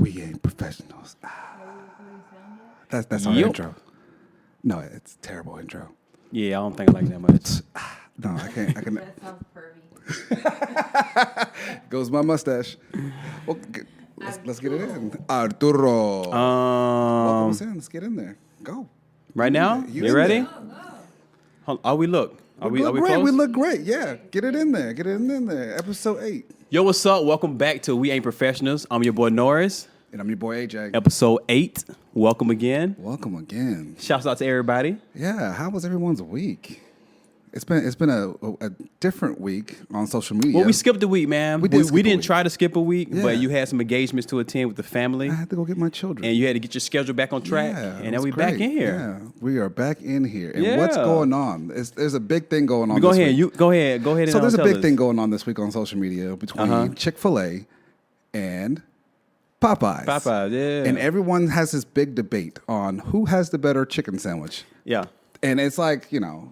We ain't professionals. That's our intro. No, it's a terrible intro. Yeah, I don't think I like that much. No, I can't. I can. That sounds pervy. Goes my mustache. Well, let's get it in. Arturo. Welcome us in. Let's get in there. Go. Right now? You ready? Are we look? Are we great. close? We look great. Yeah. Get it in there. Get it in there. Episode 8. Yo, what's up? Welcome back to We Ain't Professionals. I'm your boy Norris. And I'm your boy AJ. Episode 8. Welcome again. Welcome again. Shouts out to everybody. Yeah. How was everyone's week? It's been a different week on social media. Well, we skipped a week, man. We didn't try to skip a week, Yeah. but you had some engagements to attend with the family. I had to go get my children. And you had to get your schedule back on track. Yeah, and now we back in here. Yeah, we are back in here. And Yeah. what's going on? There's a big thing going on. Go this ahead. week. Go ahead. And So there's a tell big us. thing going on this week on social media between Chick-fil-A and Popeyes. Popeye, yeah. And everyone has this big debate on who has the better chicken sandwich. Yeah. And it's like,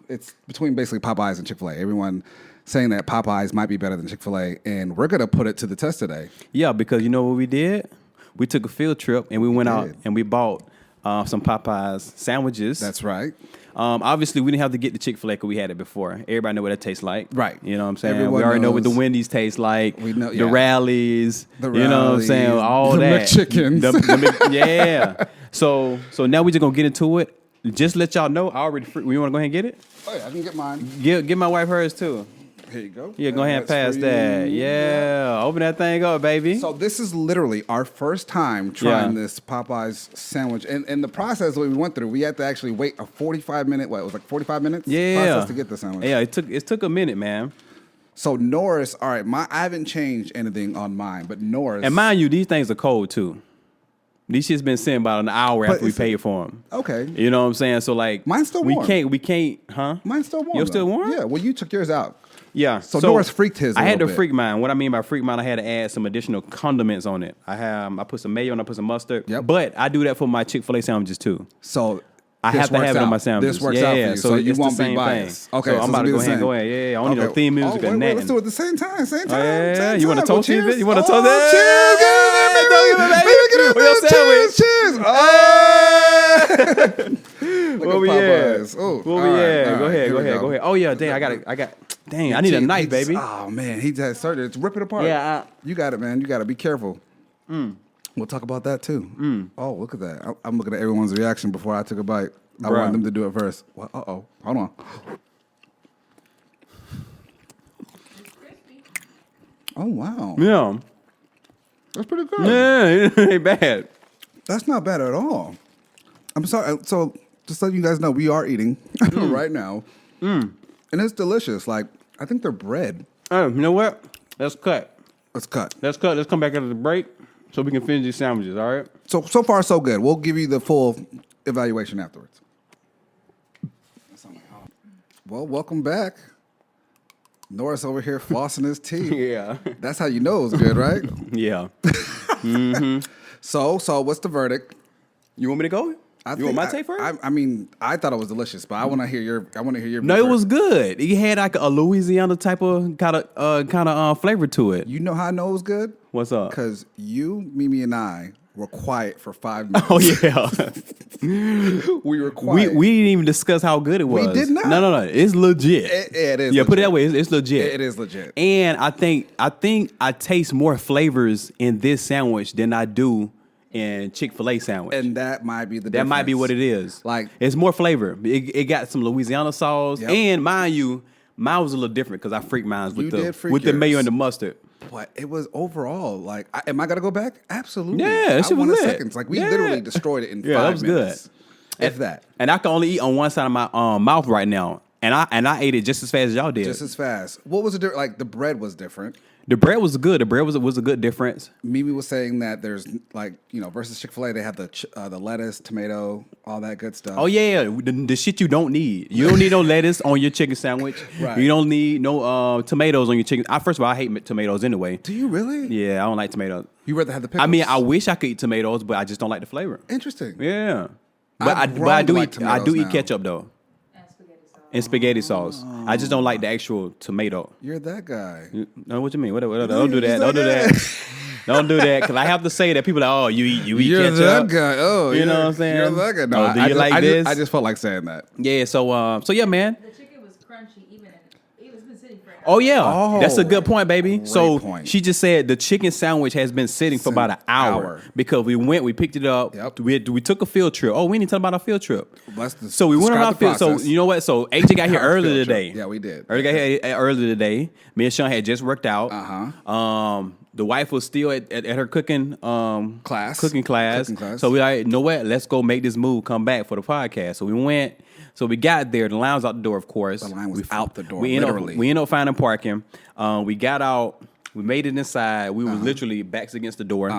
it's between basically Popeyes and Chick-fil-A. Everyone saying that Popeyes might be better than Chick-fil-A. And we're going to put it to the test today. Yeah, because you know what we did? We took a field trip and we went out and we bought some Popeyes sandwiches. That's right. Obviously, we didn't have to get the Chick-fil-A because we had it before. Everybody know what it tastes like. Right. You know what I'm saying? Everyone we already know what the knows. Wendy's taste like. We know, The yeah. rallies. The You know what I'm saying? rallies, All the that. McChickens. Yeah. So now we just going to get into it. Just let y'all know, I already free. You want to go ahead and get it? Oh, yeah, I can get mine. Give my wife hers too. Here you go. Yeah, go ahead and That's pass for that. you. Yeah. Open that thing up, baby. So this is literally our first time trying this Popeyes sandwich. And the process that we went through, we had to actually wait a 45-minute, it was like 45 minutes? Yeah. Process to get the sandwich. Yeah, it took a minute, man. So Norris, all right, I haven't changed anything on mine, but Norris. And mind you, these things are cold too. These shit's been sitting about an hour But after we it's- paid for them. Okay. You know what I'm saying? So like, Mine's still warm. We can't, huh? Mine's still warm. Yours still though. warm? Yeah, well, you took yours out. Yeah. So Norris freaked his a I had to little bit. freak mine. What I mean by freak mine, I had to add some additional condiments on it. I put some mayo and I put some mustard. Yep. But I do that for my Chick-fil-A sandwiches too. So I this have to have works it on out. my sandwiches. This works out for you, so you it's the won't be same biased. thing. Okay, so so I'm about it'll be to go the ahead and same. go ahead. Yeah, I don't need no theme music or nothing. Let's do it at the same time. Same time. Yeah, same you want to time. toast it? Cheers. You want to toast Oh, it? cheers, Baby, baby. with your Cheers, sandwich. cheers. Oh. Where we at? Oh, Where we at? Go ahead. Oh yeah, dang, I need a knife, baby. Oh man, he just started to rip it apart. Yeah, you got it, man. You got to be careful. We'll talk about that too. Oh, look at that. I'm looking at everyone's reaction before I took a bite. I Bruh. wanted them to do it first. Well, hold on. Oh wow, Yeah. that's pretty good. Yeah, it ain't bad. That's not bad at all. I'm sorry. So just letting you guys know, we are eating right now, and it's delicious. Like I think they're bread. You know what? Let's cut. Let's cut. Let's come back after the break so we can finish these sandwiches, all right? So far so good. We'll give you the full evaluation afterwards. Well, welcome back. Norris over here flossing his teeth. Yeah. That's how you know it's good, right? Yeah. So what's the verdict? You want me to go? You want my take first? I mean, I thought it was delicious, but I want to hear your. No, it was good. It had like a Louisiana type of kind of flavor to it. You know how I know it was good? What's up? Because you, Mimi, and I were quiet for 5 minutes. Oh yeah. We were quiet. We didn't even discuss how good it was. We did not. No. It's legit. It is. Yeah, put it legit. that way. It's legit. It is legit. And I think I taste more flavors in this sandwich than I do in Chick-fil-A sandwich. And that might be the That might be difference. what it is. Like- it's more flavor. It got some Louisiana sauce, Yep. and mind you, mine was a little different because I freaked mine You with did freak the mayo yours. and the mustard. But it was overall like, am I gonna go back? Absolutely. Yeah, that shit I was wanted lit. seconds. Like we Yeah. literally destroyed it in Yeah, 5 that was minutes. good. If that, And I can only eat on one side of my mouth right now, and I ate it just as fast as y'all did. just as fast. What was it? Like the bread was different. The bread was good. The bread was a good difference. Mimi was saying that there's like versus Chick-fil-A, they have the lettuce, tomato, all that good stuff. Oh yeah, the shit you don't need. You don't need no lettuce on your chicken sandwich. Right. You don't need no tomatoes on your chicken. First of all, I hate tomatoes anyway. Do you really? Yeah, I don't like tomatoes. You rather have the pickles? I mean, I wish I could eat tomatoes, but I just don't like the flavor. Interesting. Yeah, but I've I grown do to like eat I do tomatoes eat now. ketchup though And spaghetti sauce. and spaghetti sauce. I just don't like the actual tomato. You're that guy. No, what you mean? What, don't you're do that. just Don't do like that. Don't do that because I have to say that people are like, oh, you eat You're ketchup. that guy. Oh, you know what I'm saying? You're that guy. No, Oh, do you like this? I just felt like saying that. Yeah. So yeah, man. The chicken was crunchy, even it's been sitting for an hour. Oh yeah, Oh, that's a good point, baby. great So point. she just said the chicken sandwich has been sitting for about an hour because we picked it up. Yep. We took a field trip. Oh, we didn't tell about our field trip. So We went on our field. So you know what? So AJ got here early Field trip. today. Yeah, we did. Got here early today. Me and Sean had just worked out. The wife was still at her cooking Class. Cooking class. Cooking class. So we like, you know what? Let's go make this move. Come back for the podcast. So we went. So we got there. The line was out the door, of course. The line was out the door, We literally. ended up finding parking. We got out. We made it inside. We were literally backs against the door.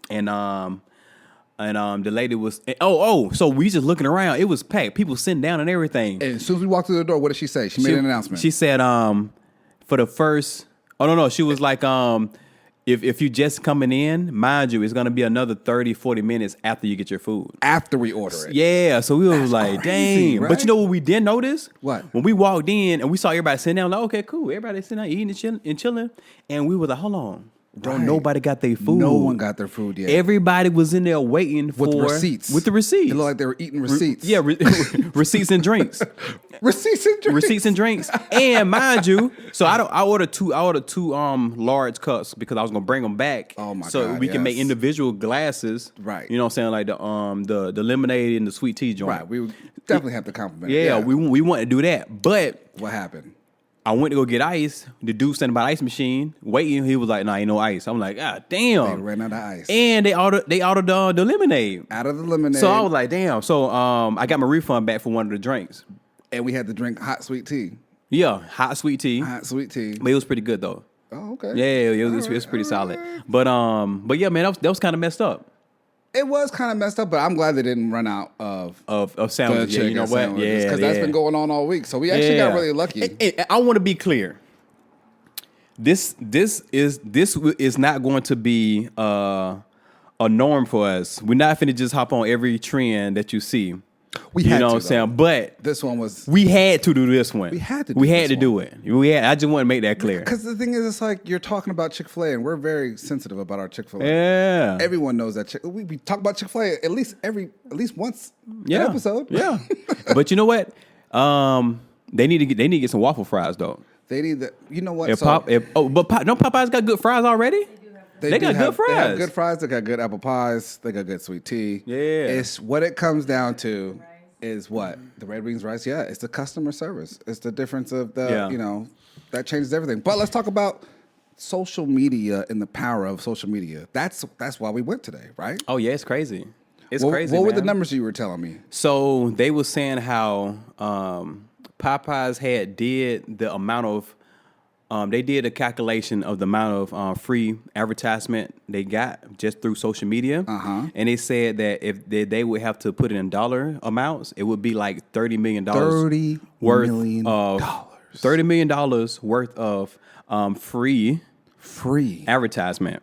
And the lady was so we just looking around. It was packed. People sitting down and everything. And as soon as we walked through the door, what did she say? She made an announcement. She said, for the first. Oh no, she was like, if you just coming in, mind you, it's gonna be another 30, 40 minutes after you get your food. After we order it. Yeah, so we was like, crazy, dang. right? But you know what we did notice? What? When we walked in and we saw everybody sitting down, like, okay, cool. Everybody sitting down, eating and chilling. And we were like, hold on. Don't Right. nobody got their food. No one got their food yet. Everybody was in there waiting for with receipts. With the receipts. It looked like they were eating receipts. Yeah, receipts and drinks. Receipts and drinks. Receipts and drinks. And mind you, so I ordered two large cups because I was gonna bring them back. Oh my so God, we can make yes. individual glasses. Right. You know what I'm saying? Like the lemonade and the sweet tea joint. Right. We would definitely have to compliment. Yeah, we want to do that. But What happened? I went to go get ice. The dude standing by the ice machine waiting. He was like, "Nah, ain't no ice." I'm like, "Ah, damn!" They ran out of ice. And they ordered the lemonade. Out of the lemonade. So I was like, "Damn!" So I got my refund back for one of the drinks. and we had to drink hot sweet tea. Yeah, hot sweet tea. Hot sweet tea. But it was pretty good though. Oh, okay. Yeah, it was pretty solid. But yeah, man, that was kind of messed up It was kind of messed up, but I'm glad they didn't run out of of sandwiches. Yeah, you know what? Yeah, because that's been going on all week. So we actually got really lucky. And I want to be clear. This is not going to be a norm for us. We're not finna just hop on every trend that you see. We You had know to, what I'm saying? though. But This one was we had to do this one. We had to do We had this to do it. I just want to make that clear. because the thing is, it's like you're talking about Chick-fil-A, and we're very sensitive about our Chick-fil-A. Yeah. Everyone knows that we talk about Chick-fil-A at least once an episode. Yeah. But you know what? They need to get some waffle fries though. They need the. You know what? Don't Popeyes got good fries already? They do got good fries. They have good fries. They got good apple pies. They got good sweet tea. Yeah. It's what it comes down to is what? The red beans rice. Yeah, it's the customer service. It's the difference of the, that changes everything. But let's talk about social media and the power of social media. That's why we went today, right? Oh yeah, it's crazy. It's crazy. What were the man. numbers you were telling me? So they were saying how Popeyes did the amount of they did a calculation of the amount of free advertisement they got just through social media, and they said that if they would have to put it in dollar amounts, it would be like $30 million worth of $30 million worth of free advertisement.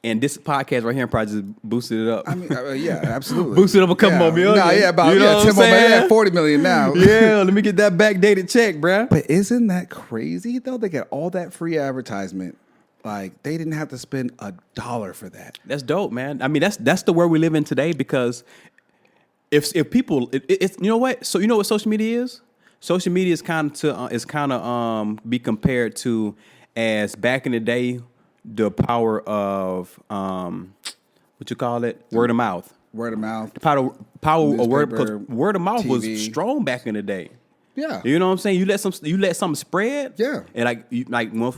And this podcast right here probably just boosted it up. I mean, yeah, absolutely. Boosted up a couple more million. No, yeah, about You know what 10 I'm more million. saying? 40 million now. Yeah, let me get that backdated check, bruh. But isn't that crazy though? They get all that free advertisement. Like they didn't have to spend $1 for that. That's dope, man. I mean, that's the world we live in today because if people, it's you know what? So you know what social media is? Social media is kind of be compared to as back in the day. The power of what you call it? Word of mouth. Word of mouth. The power of word, because Newspaper, word of mouth was TV. strong back in the day. Yeah. You know what I'm saying? You let something spread. Yeah. And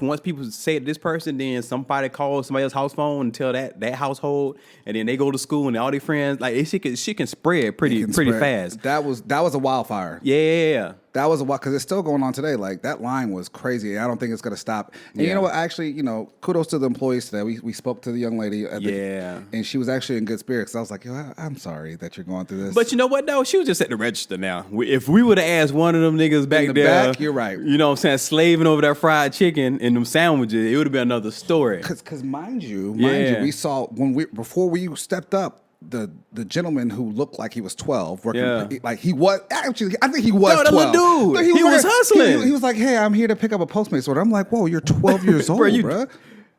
once people say it to this person, then somebody calls somebody else's house phone and tell that household, and then they go to school and all their friends shit can spread pretty fast. That was a wildfire. Yeah. That was a while because it's still going on today. Like that line was crazy. I don't think it's going to stop. And you know what? Actually, kudos to the employees today. We spoke to the young lady. And she was actually in good spirits. I was like, I'm sorry that you're going through this. But you know what though? She was just at the register now. If we would have asked one of them niggas back in the there, back, you're right. You know what I'm saying? Slaving over that fried chicken and them sandwiches, it would have been another story. Because mind you, we saw before we stepped up. The gentleman who looked like he was 12, working like he was actually. I think he was 12. Little dude, he was hustling. He was like, "Hey, I'm here to pick up a Postmates order." I'm like, "Whoa, you're 12 years old, bro."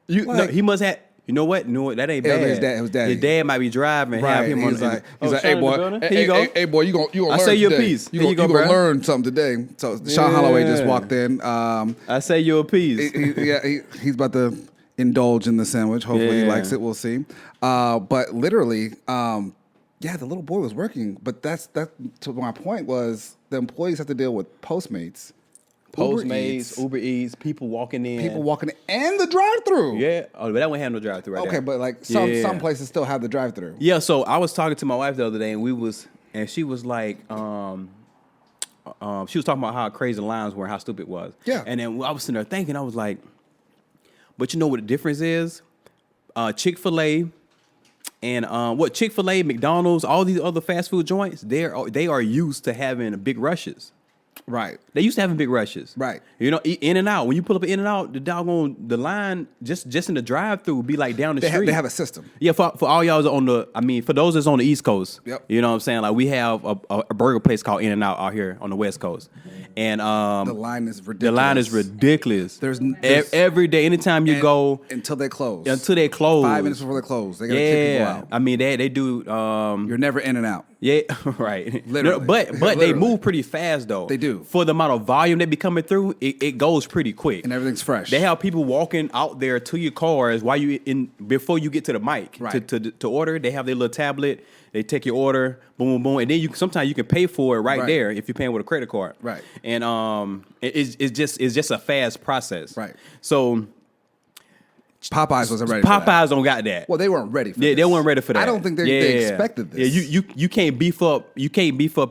He must have. You know what? No, that ain't bad. It was daddy. His dad might be driving. Right. Have him He's on. like, hey boy, Here you go. Hey boy, you gonna learn I say you a today. piece. You gonna bro. learn something today. So Sean Holloway just walked in. I say you a piece. He's about to indulge in the sandwich. Hopefully he likes it. We'll see. But literally, the little boy was working. But that's to my point was the employees have to deal with Postmates. Uber Eats, people walking in, and the drive-through. Yeah, but that one had no drive-through right Okay, there. but like some places still have the drive-through. Yeah, so I was talking to my wife the other day, and she was like, she was talking about how crazy the lines were, how stupid it was. Yeah, and then I was sitting there thinking, I was like, but you know what the difference is? Chick-fil-A and Chick-fil-A, McDonald's, all these other fast food joints, they are used to having big rushes. Right. They used to having big rushes. Right. You know, In and Out. When you pull up In and Out, the line just in the drive-through would be like down the street. They have a system. Yeah, for all y'all for those that's on the East Coast. Yep. You know what I'm saying? Like we have a burger place called In and Out out here on the West Coast. And the line is ridiculous. There's every day, anytime you go until they close. 5 minutes before they close. They gotta kick people out. I mean they do you're never in and out. Yeah, right. Literally. But they move pretty fast though. They do. For the amount of volume they be coming through, it goes pretty quick. And everything's fresh. They have people walking out there to your cars before you get to the mic to order. They have their little tablet. They take your order, boom, boom, boom, and then sometimes you can pay for it right there if you're paying with a credit card. Right. And it's just a fast process. Right. So Popeyes wasn't ready. Popeyes don't got that. Well, they weren't ready for this. They weren't ready for that. I don't think they expected this. Yeah, you can't beef up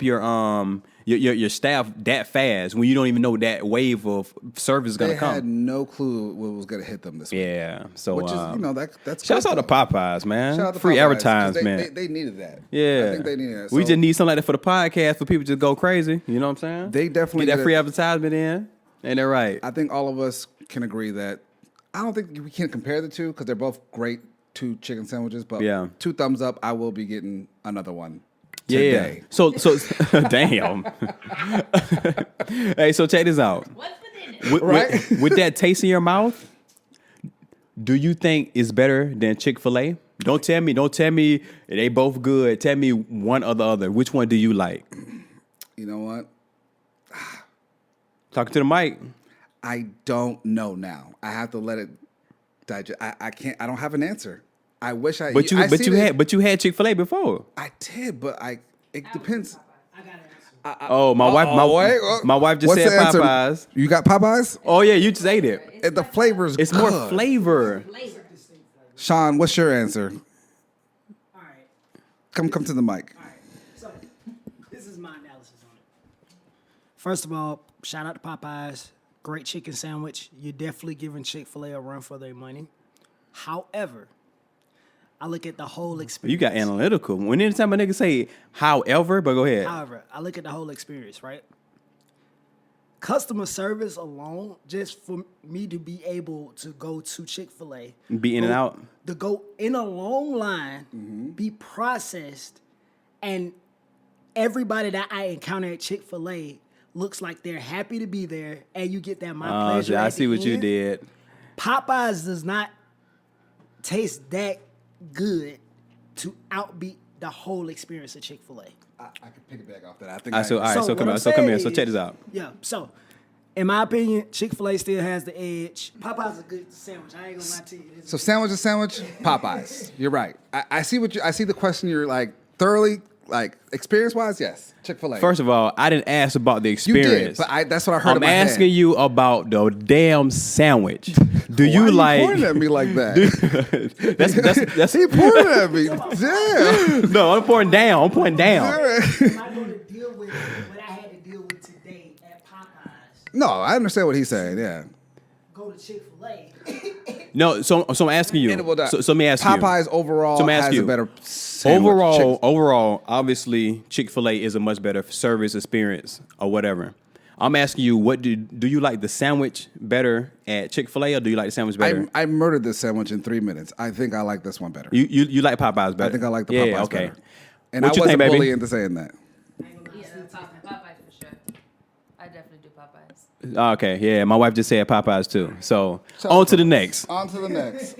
your staff that fast when you don't even know that wave of service is gonna come. They had no clue what was gonna hit them this week. Yeah, so which is that's shout out to Popeyes, man. Shout out to Free Popeyes, advertisement. They needed that. Yeah, I think they needed that. We just need something like that for the podcast for people to just go crazy. You know what I'm saying? They definitely get that free advertisement in. Ain't that right? I think all of us can agree that I don't think we can compare the two because they're both great 2 chicken sandwiches. But 2 thumbs up. I will be getting another one today. Yeah. So damn. Hey, so check this out. What's within it? With that taste in your mouth, do you think it's better than Chick-fil-A? Don't tell me they both good. Tell me one or the other. Which one do you like? You know what? Talking to the mic. I don't know now. I have to let it digest. I can't. I don't have an answer. I wish I. But you had Chick-fil-A before. I did, but it depends. I got an answer. My wife just said Popeyes. You got Popeyes? Oh yeah, you just ate it. The flavor's it's good. more flavor. Sean, what's your answer? All right. Come to the mic. All right. So this is my analysis on it. First of all, shout out to Popeyes. Great chicken sandwich. You're definitely giving Chick-fil-A a run for their money. However, I look at the whole experience. You got analytical. When anytime a nigga say however, but go ahead. However, I look at the whole experience, right? Customer service alone, just for me to be able to go to Chick-fil-A. Be in and out. To go in a long line, be processed, and everybody that I encounter at Chick-fil-A looks like they're happy to be there, and you get that pleasure. I see what you did. Popeyes does not taste that good to outbeat the whole experience of Chick-fil-A. I can piggyback off that. I think. So come here. So check this out. Yeah. So, in my opinion, Chick-fil-A still has the edge. Popeyes is a good sandwich. I ain't gonna lie to you. So sandwich to sandwich, Popeyes. You're right. I see I see the question. You're like thoroughly. Like experience-wise, yes, Chick-fil-A. First of all, I didn't ask about the experience. You did, but that's what I heard. I'm asking you about the damn sandwich. Do you like? Why are you pointing at me like that? That's he pointing at me. Damn. No, I'm pointing down. Am I going to deal with what I had to deal with today at Popeyes? No, I understand what he's saying. Yeah. Go to Chick-fil-A. No, so I'm asking you. So let me ask you. Popeyes overall has a better sandwich. Overall, obviously, Chick-fil-A is a much better service experience or whatever. I'm asking you, what do you like the sandwich better at Chick-fil-A or do you like the sandwich better? I murdered this sandwich in 3 minutes. I think I like this one better. You like Popeyes better? I think I like the Popeyes okay. better. And What I you wasn't think, baby? bully into saying that. Yeah, that's awesome. Popeyes for sure. I definitely do Popeyes. Okay, yeah, my wife just said Popeyes too. So on to the next. On to the next.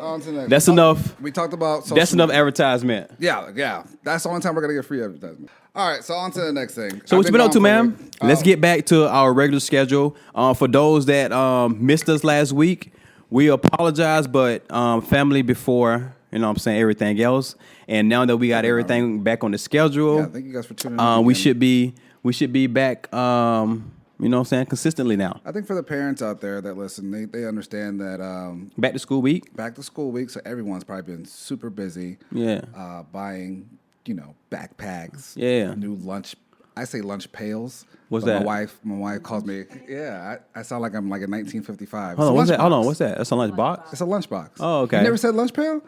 That's enough. We talked about social That's enough media. advertisement. Yeah. That's the only time we're gonna get free advertisement. All right, so on to the next thing. So what you been up to, man? Oh. Let's get back to our regular schedule. For those that missed us last week, we apologize, but family before, you know what I'm saying, everything else. And now that we got everything back on the schedule, Yeah, thank you guys for tuning in. we should be back, you know what I'm saying, consistently now. I think for the parents out there that listen, they understand that Back to school week. back to school week, so everyone's probably been super busy. Yeah. Buying, backpacks. Yeah. New lunch. I say lunch pails. What's but that? My wife calls me. Yeah, I sound like I'm like in 1955. Hold on, It's a what's that? Hold on, lunchbox. what's that? That's a lunch box? It's a lunchbox. Oh, okay. You never said lunch pail?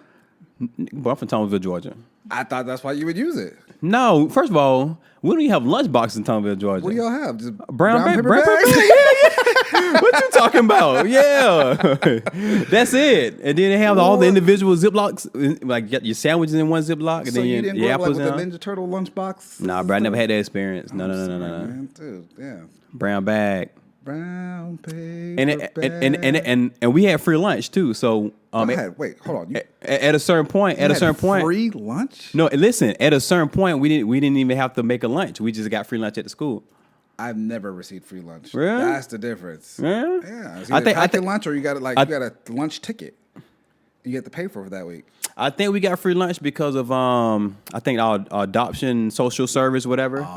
But I'm from Thomasville, Georgia. I thought that's why you would use it. No, first of all, we don't even have lunch boxes in Thomasville, Georgia. What do y'all have? Just Brown paper bags? bag? Yeah. What you talking about? Yeah. That's it. And then they have all the individual Ziplocs, like your sandwiches in one Ziploc, and So then you your didn't grow up apples like with the in. Ninja Turtle lunchbox? Nah, bro, I never had that experience. No. Man, dude, yeah. Brown bag. Brown paper And we had free lunch too. So wait, hold on. You at a certain point, had free lunch? No, listen. At a certain point, we didn't even have to make a lunch. We just got free lunch at the school. I've never received free lunch. Really? That's the difference. Yeah? Yeah. It's I either think- packed lunch or you got you got a lunch ticket. You have to pay for it that week. I think we got free lunch because of I think our adoption social service, whatever.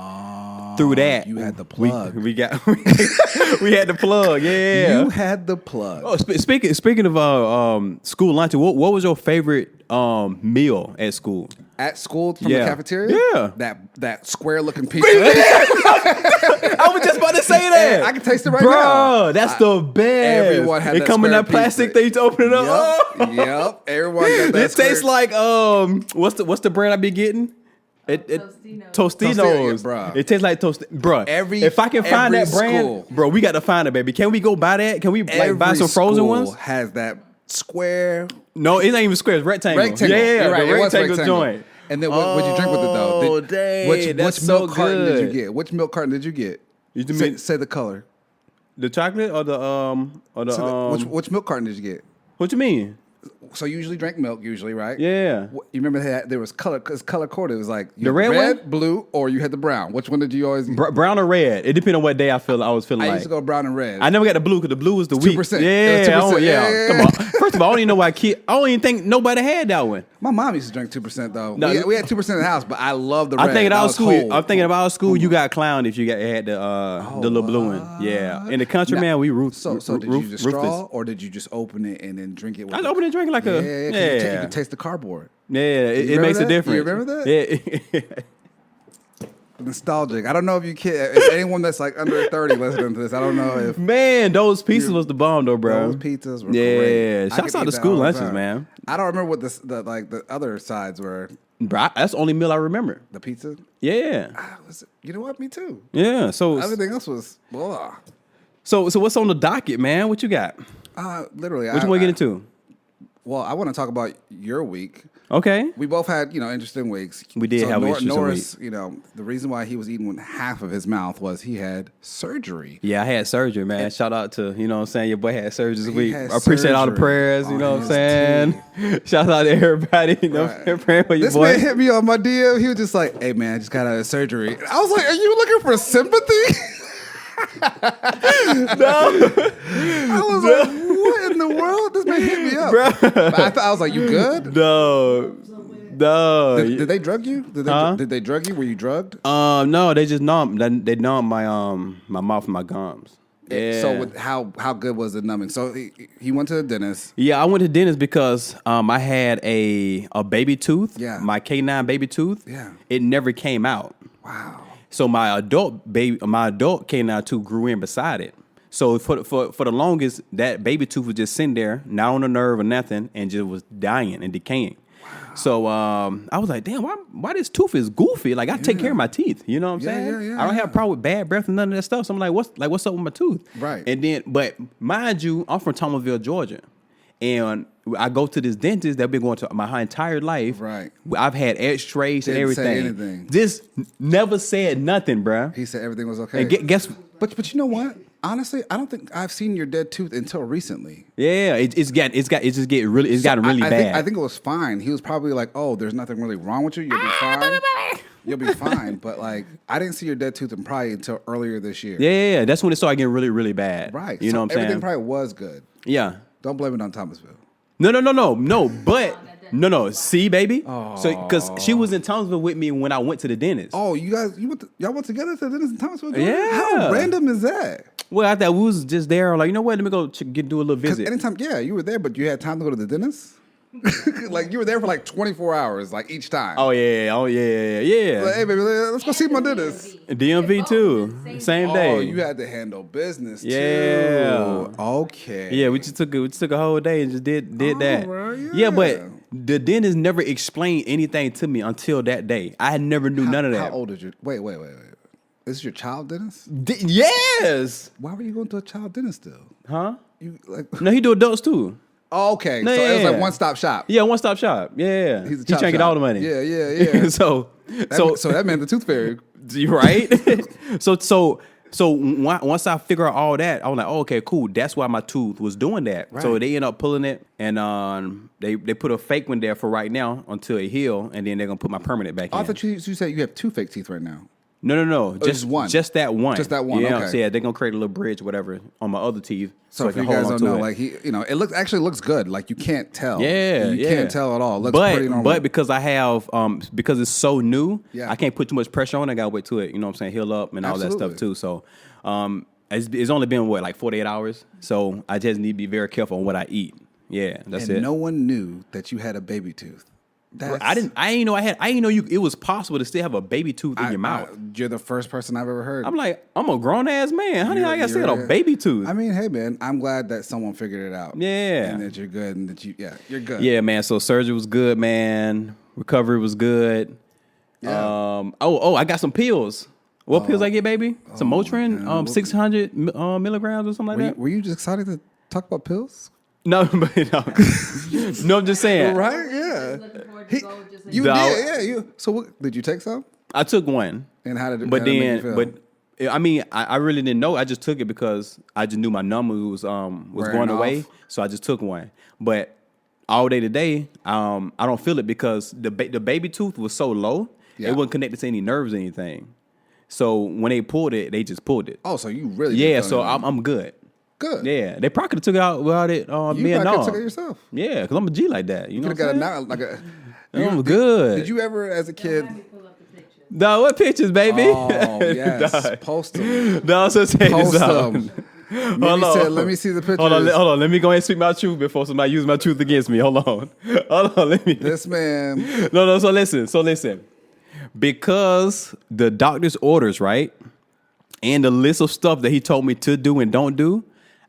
Through that, you had the plug. We got we had the plug. Yeah. You had the plug. Oh, speaking of school lunch, what was your favorite meal at school? At school from Yeah. the cafeteria? Yeah. That square looking pizza. I was just about to say that. I can taste it right Bro, now. that's the best. Everyone had it that come in square that plastic pizza. thing to open it up. Yep. Oh. Yep. Everyone got that It tastes like what's the brand I be getting? Tostinos. Tostinos, Tostinos, bruh. It tastes like bruh. If I can find every that brand, school. bro, we got to find it, baby. Can we go buy that? Can we like buy Every some frozen school ones? has that square No, it ain't even square. It's rectangle. rectangle. Yeah, You're right. the It was rectangle rectangle. joint. And then what'd you drink with it though? Oh, dang, which that's milk so carton did you good. get? Which milk carton did you get? Say the color. The chocolate or the Which milk carton did you get? What you mean? So you usually drank milk, right? Yeah. You remember there was color, because color coded. It was like you The had red red, one? blue, or you had the brown. Which one did you always? Brown or red? It depends on what day I was feeling I like. used to go brown and red. I never got the blue because the blue was the weak. 2%. Yeah, It was 2%. Yeah. Come on. First of all, I don't even know why I don't even think nobody had that one. My mom used to drink 2% though. No, we had 2% in the house, but I love the red. I'm thinking That our was school. cold. I'm thinking about our school. You got clowned if you had the little blue one. Yeah. In the country, Now, man, we So did you just straw or did you just open it and then drink it? With I opened and drank like a. Yeah, you can taste the cardboard. Yeah, it remember makes a that? difference. You remember that? Yeah. Nostalgic. I don't know if anyone that's like under 30 listening to this, I don't know if Man, those pizzas was the bomb though, bro. those pizzas were Yeah, great. I shouts could out eat to that school all the lunches, time. man. I don't remember what the other sides were. Bro, that's the only meal I remember. The pizza. Yeah, You know what? Me too. yeah. So Everything else was blah. so what's on the docket, man? What you got? Literally. What you want to get into? Well, I want to talk about your week. Okay. We both had, interesting weeks. We did have an interesting Norris, the reason why he was eating with half of his mouth was he had surgery. Yeah, I had surgery, man. Shout out to, you know what I'm saying, your boy had surgery this week. had I appreciate all the surgery prayers, you know on what I'm saying? Shout out to everybody, you know, Right. praying for your This boy. man hit me on my DM. He was just like, "Hey man, I just got out of surgery." I was like, "Are you looking for sympathy?" I was like, "What in the world?" This man hit me up. But I was like, "You good? No. Did they drug you? Did they drug you? Were you drugged?" No, they just numbed. They numbed my my mouth and my gums. Yeah. So how good was the numbing? So he went to the dentist. Yeah, I went to dentist because I had a baby tooth. Yeah. My canine baby tooth. Yeah. It never came out. Wow. So my adult canine tooth grew in beside it. So for the longest, that baby tooth was just sitting there, not on the nerve or nothing, and just was dying and decaying. Wow. So I was like, damn, why this tooth is goofy? Like I take care of my teeth, you know what I'm saying? I don't have a problem with bad breath and none of that stuff. So I'm like, what's up with my tooth? Right. And then, but mind you, I'm from Thomasville, Georgia. And I go to this dentist that I've been going to my entire life. Right. I've had X-rays and Didn't say everything. anything. Just never said nothing, bruh. He said everything was okay. And guess But you know what? honestly, I don't think I've seen your dead tooth until recently. Yeah, it's gotten really bad. I think it was fine. He was probably like, "Oh, there's nothing really wrong with you. You'll be fine. You'll be fine." But like, I didn't see your dead tooth until earlier this year. Yeah. That's when it started getting really, really bad. Right. You know what I'm saying? Everything probably was good. Yeah. Don't blame it on Thomasville. No. But no. See, baby. So because she was in Thomasville with me when I went to the dentist. Oh, y'all went together to the dentist in Thomasville? Georgia? Yeah. How random is that? Well, I thought we was just there. Like, you know what? Let me go do a little visit. Anytime, you were there, but you had time to go to the dentist. Like you were there for like 24 hours, like each time. Oh yeah. Like, hey baby, let's go see my dentist. DMV too. Same day. Oh, you had to handle business too. Yeah. Okay. Yeah, we just took a whole day and just did that. Right, yeah, but the dentist never explained anything to me until that day. I never knew none of that. How old is your? Wait. This is your child dentist? Yes. Why were you going to a child dentist still? Huh? You like? No, he do adults too. Oh, okay, No, so it was yeah. like one stop shop. Yeah, one stop shop. Yeah, He's trying to get all the money. Yeah. so that meant the tooth fairy. right. So once I figure out all that, I was like, oh, okay, cool. That's why my tooth was doing that. Right. So they end up pulling it, and they put a fake one there for right now until it heal, and then they're gonna put my permanent back in. I thought you said you have two fake teeth right now. No. Just one. Just that one. Just that one, Yeah. okay. So yeah, they're gonna create a little bridge, whatever, on my other teeth. So I if can you guys hold on don't know, to it. like it actually looks good. Like you can't tell. Yeah, you can't tell at all. It looks but pretty normal. but because I have because it's so new, Yeah. I can't put too much pressure on it. I gotta wait till it, you know what I'm saying, heal up and all that stuff Absolutely. too. So it's only been like 48 hours. So I just need to be very careful on what I eat. Yeah, that's and it. no one knew that you had a baby tooth. I didn't know it was possible to still have a baby tooth in your mouth. You're the first person I've ever heard. I'm like, I'm a grown ass man. How the hell I got still a baby tooth? I mean, hey man, I'm glad that someone figured it out. Yeah. and that you're good, and that you're good. Yeah, man. So surgery was good, man. Recovery was good. Yeah. I got some pills. What pills I get, baby? Some Motrin, man. 600 milligrams or something like that. Were you just excited to talk about pills? No, but no, I'm just saying. Right? Yeah. Looking forward to go just like You No. did, yeah. So what, did you take some? I took one, And how did it? but how did it make you then, feel? but I mean, I really didn't know. I just took it because I just knew my number was Wearing going away, off. so I just took one. But all day today, I don't feel it because the baby tooth was so low, Yeah. it wasn't connected to any nerves or anything. So when they pulled it, they just pulled it. Oh, so you really? Yeah, didn't feel so anything. I'm good. good. Yeah, they probably could have took it out without it. You Me and probably all. took it yourself. Yeah, because I'm a G like that. You know Could what have I'm got saying? like a. I'm good. Did you ever, as a kid? Let me pull up the picture. No, what pictures, baby? Oh yes, Dog. post them. No, I'm so saying Post this out. them. Hold on. Let me see the pictures. Hold on. Let me go ahead and speak my truth before somebody use my truth against me. Hold on. Let me. This man. No. So listen. Because the doctor's orders, right, and the list of stuff that he told me to do and don't do,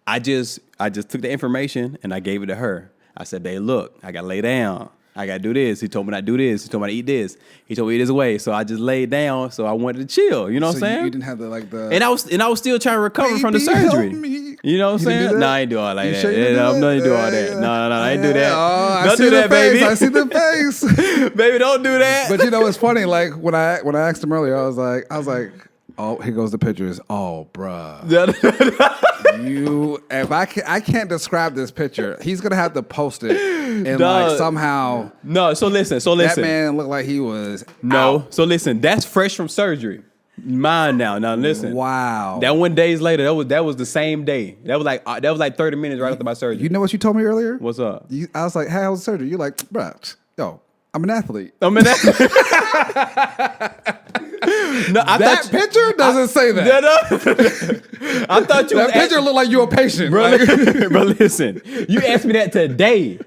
I just took the information and I gave it to her. I said, "Babe, look, I gotta lay down. I gotta do this." He told me not to do this. He told me to eat this. He told me to eat this way. So I just laid down. So I wanted to chill. You know what I'm So saying? you didn't have the. And I was still trying to recover from the Baby, help surgery. me. You know what I'm You didn't do saying? that? No, I ain't do all like You that. sure you didn't do I'm that? not do all that. No, I ain't do that. Oh, I Don't see do the that, face. baby. I see the face. Baby, don't do that. But you know, it's funny. Like when I asked him earlier, I was like, oh, here goes the pictures. Oh, bruh. If I can't describe this picture, he's gonna have to post it and Dog. like somehow. No, so listen. That man looked like he was. No, out. so listen. That's fresh from surgery. Mine now. Now listen. Wow. That 1 days later. That was the same day. That was like 30 minutes right after my surgery. You know what you told me earlier? What's up? I was like, hey, how was the surgery? You're like, bruh, yo, I'm an athlete. I mean that. No, I That thought picture doesn't say that. I thought you. That was picture looked like you were a patient. Bro, Like- bro, listen. You asked me that today.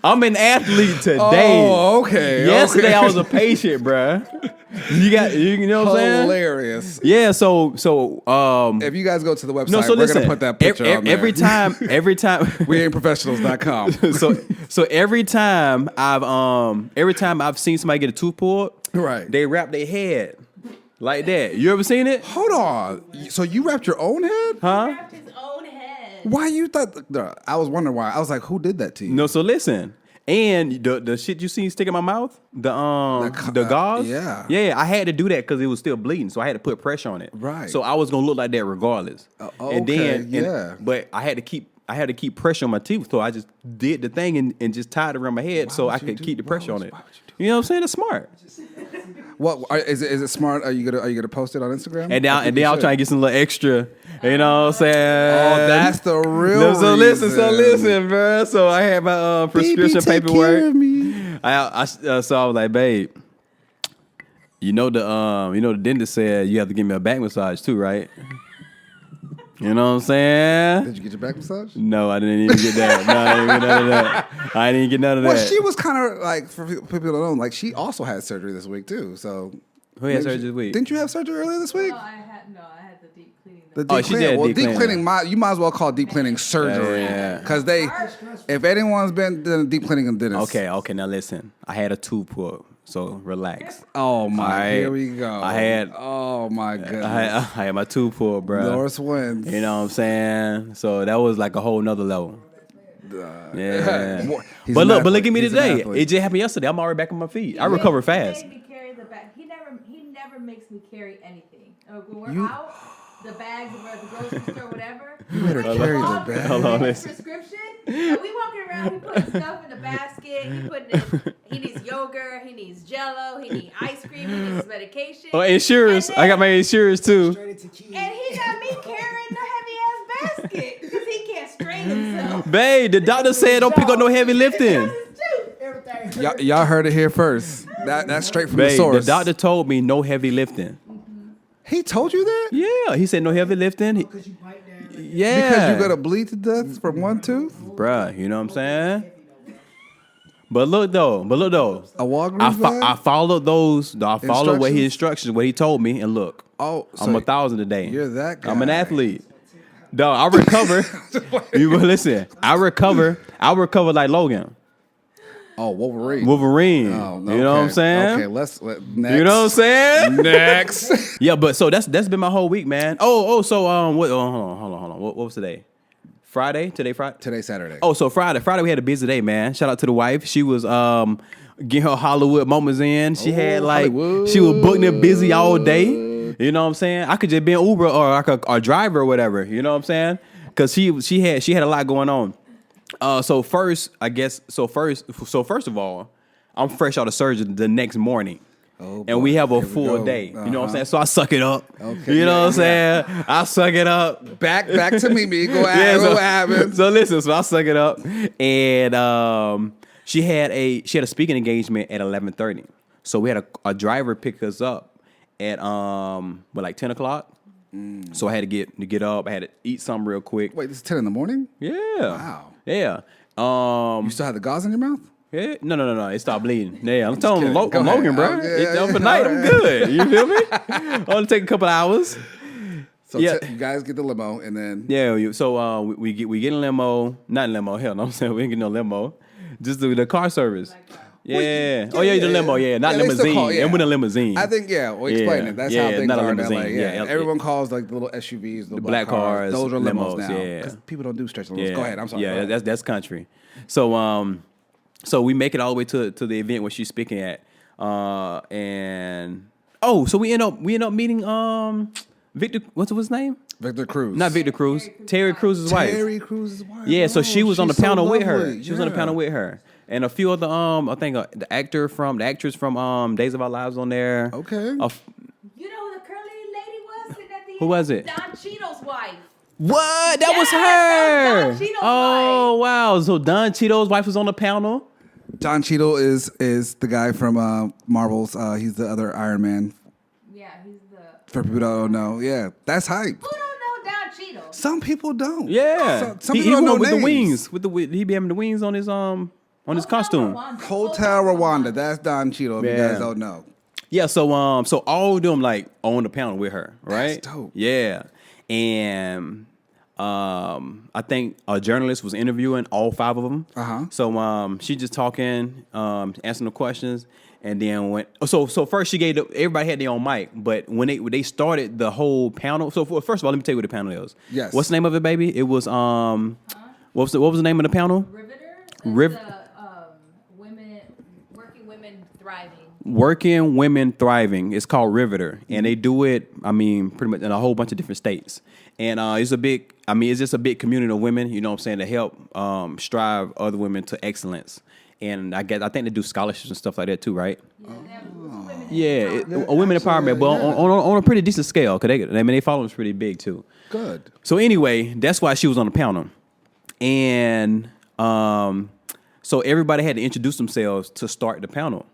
I'm an athlete today. Oh, okay. Yesterday okay. I was a patient, bruh. You know what I'm saying? Hilarious. Yeah. So If you guys go to the website, no. So we're listen. gonna put that picture on there. every time. We ain't professionals.com. so every time I've seen somebody get a tooth pulled, Right. They wrap their head like that. You ever seen it? Hold on. So you wrapped your own head? Huh? Wrapped his own head. Why you thought? I was wondering why. I was like, who did that to you? No. So listen. And the shit you seen stick in my mouth, the gauze, yeah, I had to do that because it was still bleeding, so I had to put pressure on it. Right. So I was gonna look like that regardless. But I had to keep pressure on my teeth, so I just did the thing and just tied it around my head so I could keep the pressure on it. You know what I'm saying? That's smart. What is it smart? Are you gonna post it on Instagram? And then I'll try and get some little extra. You know what I'm saying? Oh, that's the real. So listen, bro. So I had my prescription paperwork. Care of me. So I was like, babe, you know the dentist said you have to give me a back massage too, right? You know what I'm saying? Did you get your back massage? No, I didn't even get that. No, I didn't get none of that. I didn't get none of that. Well, she was kind of like, for people who don't know, like she also had surgery this week too. So who had surgery this week? Didn't you have surgery earlier this week? No, I had the deep cleaning. She did deep cleaning. You might as well call deep cleaning surgery because if anyone's been doing deep cleaning in dentist. Okay. Now listen, I had a tooth pulled. So relax. Oh my! Right. Here we go. Oh my goodness! I had my tooth pulled, bro. Norris wins. You know what I'm saying? So that was like a whole nother level. Yeah. But look at me today. It just happened yesterday. I'm already back on my feet. I recovered fast. He made me carry the bag. He never makes me carry anything. When we're out, the bags at the grocery store, whatever. You better carry the bag. Hold on, prescription. And we walking around. He putting stuff in the basket. He needs yogurt. He needs Jello. He needs ice cream. He needs medication. Oh, insurance. I got my insurance too. And he got me carrying the heavy ass basket because he can't strain himself. Babe, the doctor said don't pick up no heavy lifting. Y'all heard it here first. That's straight from the Babe, source. the doctor told me no heavy lifting. He told you that? Yeah, he said no heavy lifting. Because you bite down. Yeah. Because you gotta bleed to death from one tooth? Bruh, you know what I'm saying? But look though. A Walgreens bag? I followed those. I followed what his instructions, what he told me, and look. Oh, I'm 1,000 a day. You're that guy. I'm an athlete. Dog, I recover. Listen, I recover like Logan. Oh, Wolverine. Oh, you know what I'm saying? Okay, next. You know what I'm saying? Next. Yeah, but so that's been my whole week, man. So what? Hold on. What was today? Friday? Today's Saturday. Oh, so Friday we had a busy day, man. Shout out to the wife. She was getting her Hollywood moments in. She had Hollywood. she was booking it busy all day. You know what I'm saying? I could just be an Uber or driver or whatever. You know what I'm saying? Because she had a lot going on. So first of all, I'm fresh out of surgery the next morning. Oh, and we have a Here we full go. day. You know what I'm saying? So I suck it up. Okay, You know what I'm saying? I suck it up. Back to me. Go ahead. What happened? So listen, so I suck it up. And she had a speaking engagement at 11:30. So we had a driver pick us up at like 10 o'clock. So I had to get up. I had to eat something real quick. Wait, this is 10 in the morning? Yeah. Wow. Yeah. You still have the gauze in your mouth? Yeah. No. It stopped bleeding. Yeah, I'm telling kidding. I'm Logan, bro. It's overnight. I'm good. You feel me? Only take a couple hours. So Yeah. you guys get the limo and then... Yeah. So we get in limo. Not in limo. Hell no. I'm saying we ain't get no limo. Just the car service. Yeah. The limo. Yeah. Not they still limousine. call- It went a limousine. I think, we'll explain it. That's how things not a are in LA. limousine. Yeah. Everyone calls like the little SUVs, the black cars, Those are limos now. yeah. Because people don't do stretch limos. Go ahead. I'm sorry. Yeah, that's country. So we make it all the way to the event where she's speaking at, so we end up meeting Victor. What's his name? Victor Cruz. Not Victor Cruz. Terry Cruz's wife. Terry Cruz's wife. Yeah, so she was on the she's so panel with her. lovely. She was on the panel with her. And a few other I think the actress from Days of Our Lives on there. Okay. You know who the curly lady was sitting at the end? Who was it? Don Cheadle's wife. What? That was Yes, her. Don Cheadle's Oh wow! So Don Cheadle's wife was on the panel. Don Cheadle is the guy from Marvel's. He's the other Iron Man. Yeah, he's the. For people who don't know, yeah, that's hype. Who don't know Don Cheadle? Some people don't. Yeah, Some he people don't know with names. the wings. He be having the wings on his costume. Hotel Rwanda. That's Don Cheadle. If you guys don't know. Yeah, so all of them like on the panel with her, right? That's dope. Yeah, and I think a journalist was interviewing all 5 of them. So she just talking, answering the questions, and then so first she gave everybody had their own mic, but when they started the whole panel. So first of all, let me tell you what the panel is. Yes. What's the name of it, baby? It was what was the name of the panel? Riveter. Working Women Thriving. It's called Riveter, and they do it. I mean, pretty much in a whole bunch of different states. And it's a big. I mean, it's just a big community of women. You know what I'm saying, to help strive other women to excellence. And I think they do scholarships and stuff like that too, right? Yeah, women empowerment, but on a pretty decent scale, because they following's pretty big too. Good. So anyway, that's why she was on the panel, and so everybody had to introduce themselves to start the panel,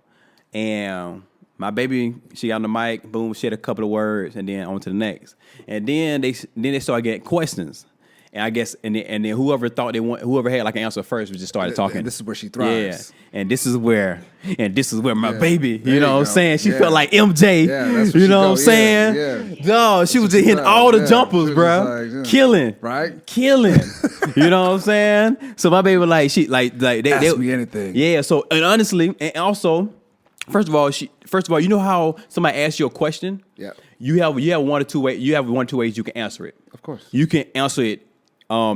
and my baby, she got on the mic, boom, she had a couple of words, and then on to the next, and then they started getting questions. And I guess, and then whoever had like an answer first, we just started talking. And this is where she thrives. Yeah, and this is where my baby, you know what I'm saying? She Yeah. felt like MJ, that's you know what I'm saying? Yeah. Dog, she was just hitting all the jumpers, She was bro. just like, Killing. Right? Killing. You know what I'm saying? So my baby was like, they Ask me anything. Yeah, so, and honestly, and also, first of all, you know how somebody asks you a question? Yeah. You have one or two ways you can answer it. Of course. You can answer it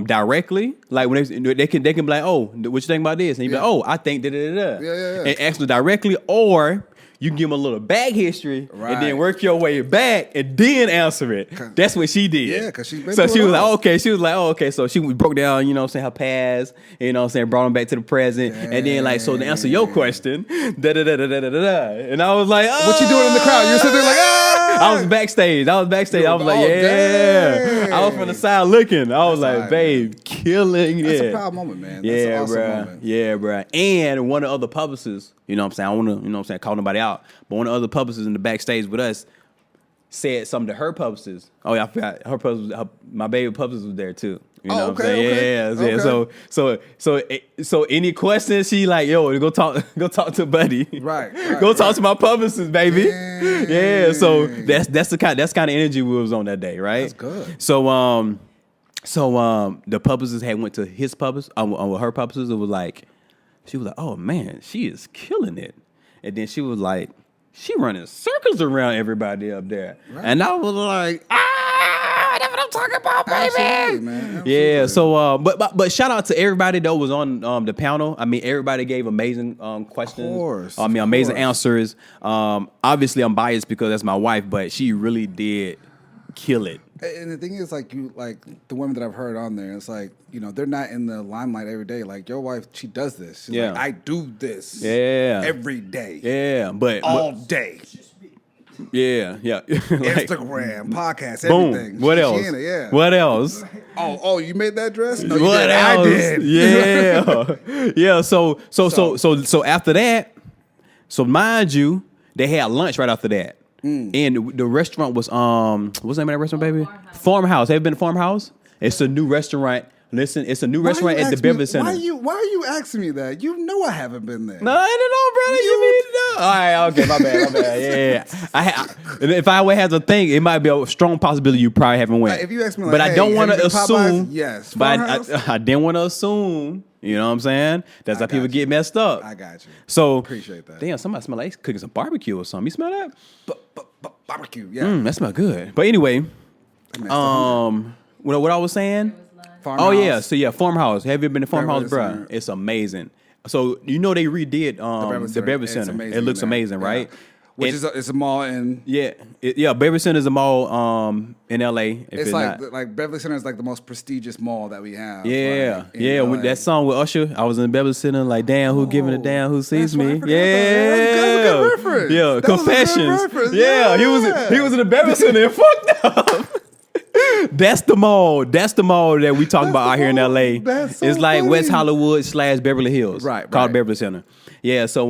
directly, like when they can be like, oh, what you think about this? And you be like, oh, I think da. Yeah. And ask them directly, or you can give them a little back history and then Right. work your way back and then answer it. That's what she did. Yeah, 'cause she's been so through she it was like, all. okay. She was like, oh, okay. So she broke down, you know what I'm saying, her past, you know what I'm saying, brought them back to the present. And then like, so to answer your question, da. And I was like, oh. What you doing in the crowd? You're sitting there like, ah! I was backstage. I was like, Oh, yeah. dang. I was from the side looking. I was like, all right, babe, killing it. That's a proud moment, man. That's Yeah, an awesome bruh. moment. Yeah, bruh. And one of the other publicists, you know what I'm saying? I want to, you know what I'm saying, call nobody out. But one of the other publicists in the backstage with us said something to her publicist. Oh, yeah, I forgot. Her publicist, my baby publicist was there too. You know what I'm saying? Okay. Yeah. So any questions, she like, yo, go talk to Buddy. Right. Go talk to my publicist, baby. Dang. Yeah. So that's the kind of energy we was on that day, right? That's good. So the publicist had went to his publicist, with her publicist. It was like, she was like, oh man, she is killing it. And then she was like, she running circles around everybody up there. Right. And I was like, that's what I'm talking about, baby. Absolutely, man. Absolutely. Yeah. So, but shout out to everybody that was on the panel. I mean, everybody gave amazing questions. Of course. I mean, amazing answers. Obviously, I'm biased because that's my wife, but she really did kill it. And the thing is, like the women that I've heard on there, it's like, you know, they're not in the limelight every day. Like your wife, she does this. She's like, I do this. Yeah. Every day. Yeah, but All day. Yeah. Like, Instagram, podcast, boom. everything. What She else? in it, yeah. What else? Oh, you made that dress? No, you What did. else? I did. Yeah. Yeah. So after that, so mind you, they had lunch right after that. And the restaurant was what's the name of that restaurant, baby? Farmhouse. Have you been to Farmhouse? It's a new restaurant. Listen, it's a new restaurant at the Beverly Center. Why are you asking me that? You know I haven't been there. No, I don't know, brother. You mean to know? All right, okay, my bad. Yeah. If I would have to think, it might be a strong possibility you probably haven't went. Like, if you ask me, like, but I don't want to assume. Yes, But Farmhouse? I didn't want to assume. You know what I'm saying? That's how people get messed up. I got you. So Appreciate that. Damn, somebody smell like he's cooking some barbecue or something. You smell that? Barbecue, yeah. That smell good. But anyway, what I was saying. Farmhouse. Oh yeah, so yeah, Farmhouse. Have you been to Farmhouse, Beverly bro? Center. It's amazing. So you know they redid the Beverly It's Center. amazing It looks in there. amazing, right? Yeah. Which is it's a mall in. Yeah, Beverly Center is a mall in LA. If It's not. like Beverly Center is like the most prestigious mall that we have. Yeah, like, in yeah. LA. With that song with Usher, I was in Beverly Center, like, damn, who giving a damn, who sees that's right, I me? forgot Yeah, about that. That's a good reference. Yeah, That was a good Confessions. reference. Yeah, Yeah. he was in the Beverly Center and fucked up. That's the mall. That's the mall that we talking about out here in LA. That's so it's like funny. West Hollywood / Beverly Hills. Right, Called right. Beverly Center. Yeah, so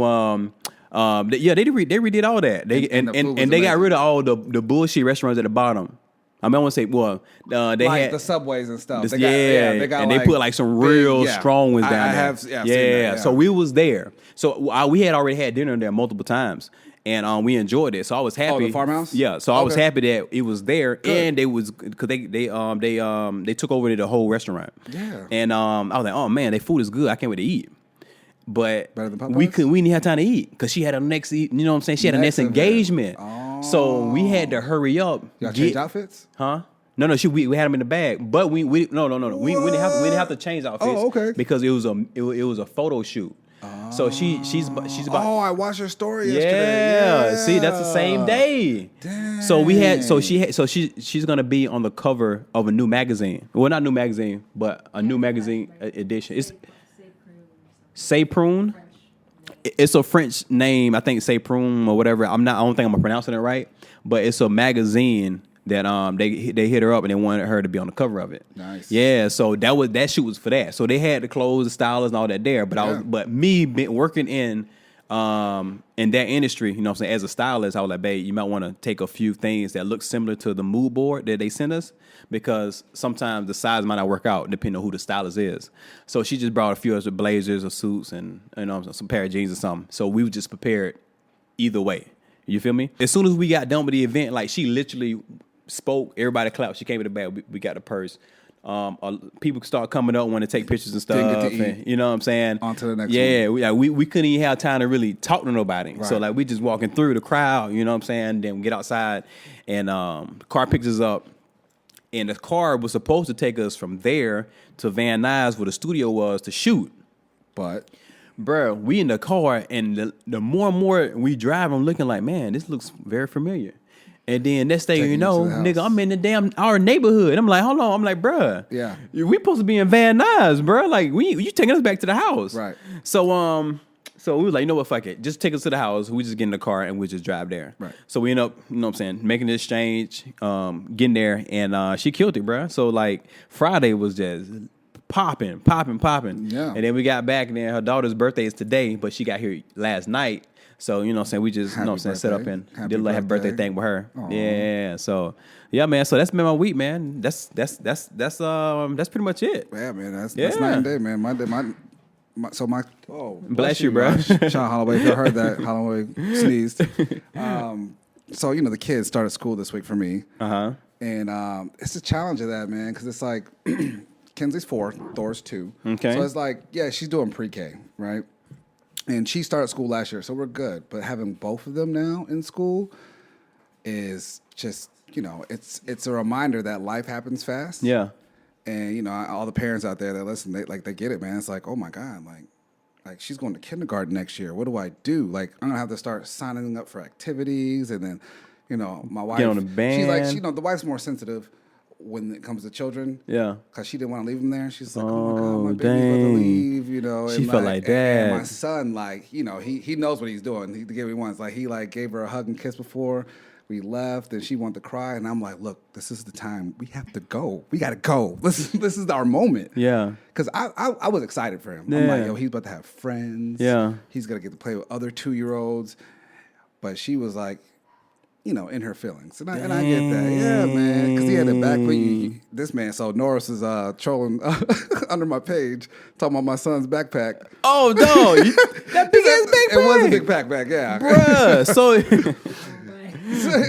they redid all that. They And the food was and they got amazing. rid of all the bullshit restaurants at the bottom. I mean, I want to say, well, they like had the subways and stuff. this- They got, they got and like they put like some big- real yeah. strong ones down I there. have, yeah, I've seen that, yeah. So we was there. So we had already had dinner there multiple times, and we enjoyed it. So I was happy. the Farmhouse? Yeah. So I was Okay. happy that it was there, and they was because they took over the whole restaurant. Yeah. And I was like, oh man, their food is good. I can't wait to eat. But Better than we Popeyes? didn't have time to eat because she had a next, you know what I'm saying? She had a Next next event. engagement. So we had to hurry up. Y'all change outfits? Huh? No, we had them in the bag, but we no. We didn't have to change outfits. Oh, okay. Because it was a photo shoot. So she's about. Oh, I watched her story yesterday. Yeah, see, that's the same day. Dang. So she's gonna be on the cover of a new magazine. Well, not new magazine, but a new magazine edition. It's Say Prune. It's a French name, I think Say Prune or whatever. I don't think I'm pronouncing it right, but it's a magazine that they hit her up and they wanted her to be on the cover of it. Nice. Yeah, so that shoot was for that. So they had the clothes, the stylist, and all that there. But me been working in that industry, you know what I'm saying, as a stylist, I was like, babe, you might want to take a few things that look similar to the mood board that they send us, because sometimes the size might not work out depending on who the stylist is. So she just brought a few other blazers or suits and some pair of jeans or something. So we were just prepared either way. You feel me? As soon as we got done with the event, like she literally spoke, everybody clapped. She came in the bag. We got the purse. People start coming up, want to take pictures and stuff. And, you know what I'm saying? On to the next one. Yeah, we couldn't even have time to really talk to nobody. Right. So like we just walking through the crowd, you know what I'm saying? Then we get outside and the car picks us up. And the car was supposed to take us from there to Van Nuys where the studio was to shoot. But bruh, we in the car and the more and more we drive, I'm looking like, man, this looks very familiar. And then next thing you know, nigga, I'm in our neighborhood. And I'm like, hold on. I'm like, bruh. Yeah. We supposed to be in Van Nuys, bruh. Like, you taking us back to the house. Right. So we was like, you know what, fuck it. Just take us to the house. We just get in the car and we just drive there. Right. So we end up, you know what I'm saying, making the exchange, getting there. And she killed it, bruh. So, like, Friday was just popping. Yeah. And then we got back and then her daughter's birthday is today, but she got here last night. So, you know what I'm saying, we just, you know what I'm saying, set up and did a little happy birthday thing with her. Aww. Yeah. So, yeah, man. So that's been my week, man. That's pretty much it. Yeah, man. That's night and day, man. Bless you, bro. Sean Holloway, if you heard that, Holloway sneezed. So, you know, the kids started school this week for me. Uh-huh. And it's a challenge of that, man, because it's like, Kenzie's 4, Thor's 2. Okay. So it's like, yeah, she's doing pre-K, right? And she started school last year, so we're good. But having both of them now in school is just, you know, it's a reminder that life happens fast. Yeah. And, you know, all the parents out there that listen, they get it, man. It's like, oh, my God, like she's going to kindergarten next year. What do I do? Like, I'm going to have to start signing up for activities. And then, you know, my wife. Get on the band. She's like, you know, the wife's more sensitive when it comes to children. Yeah. Because she didn't want to leave them there. She's like, oh, my God, my baby's about to leave, you know. She felt like that. And my son, like, you know, he knows what he's doing. He gave me once. Like, he, like, gave her a hug and kiss before we left, and she wanted to cry. And I'm like, look, this is the time. We have to go. We got to go. This is our moment. Yeah. Because I was excited for him. Yeah. I'm like, yo, he's about to have friends. Yeah. He's going to get to play with other 2-year-olds. But she was like, you know, in her feelings. And I get that. Yeah, man. Because he had it back. This man, so Norris is trolling under my page, talking about my son's backpack. Oh, no. That big ass backpack. It was a big backpack, yeah. Bruh. So,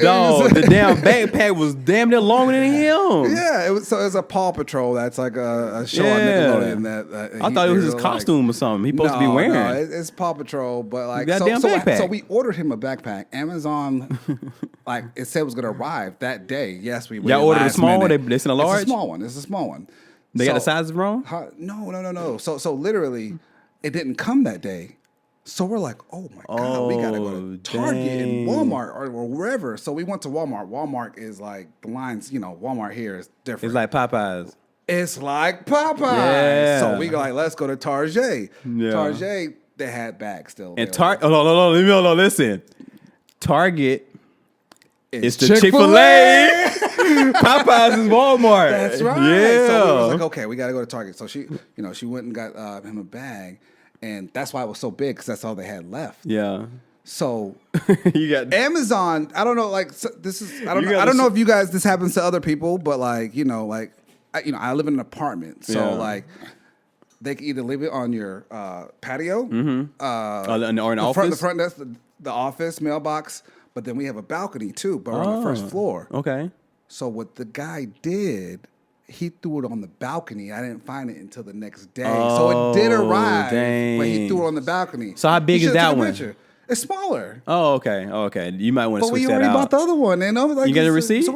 dog, the damn backpack was damn near longer than him. Yeah, it was a Paw Patrol. That's like a show on Nickelodeon. That I thought it was his costume or something. He supposed to be wearing. No, it's Paw Patrol, but like backpack. So we ordered him a backpack. Amazon, like it said, was going to arrive that day. Yes, we. Y'all ordered a small one. They sent a large. It's a small one. They got the sizes wrong. No. So literally, it didn't come that day. So we're like, oh my God, we gotta go to Target and Walmart or wherever. So we went to Walmart. Walmart is like the lines, you know, Walmart here is different. It's like Popeyes. It's like Popeye. Yeah. So we go like, let's go to Target. Yeah. Target, they had bags still. And listen. Target is the Chick-fil-A. Popeyes is Walmart. That's right. Yeah. So we was like, okay, we got to go to Target. So she went and got him a bag. And that's why it was so big, because that's all they had left. Yeah. So you got Amazon. I don't know. Like this is. I don't know if you guys. This happens to other people, but like I live in an apartment, so like they can either leave it on your patio, or in the office. The front desk, the office mailbox. But then we have a balcony too, but we're on the first floor. Okay. So what the guy did, he threw it on the balcony. I didn't find it until the next day. So it did arrive, but he threw it on the balcony. So how big is that one? It's smaller. Oh, okay. You might want to switch that out. But we already bought the other one. And I was like, you got a receipt?